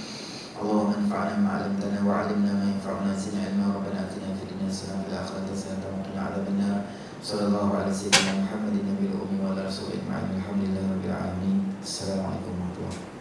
Allahumma anfa'na ma 'allamtana wa 'allimna ma yanfa'una zidna ilma. Rabbana atina fid dunya hasanah wa fil akhirati hasanah wa qina adzabannar. Sallallahu ala sayyidina Muhammadin nabiyil ummi wa ala alihi ajma'in. Alhamdulillahirabbil alamin. Assalamualaikum warahmatullahi wabarakatuh.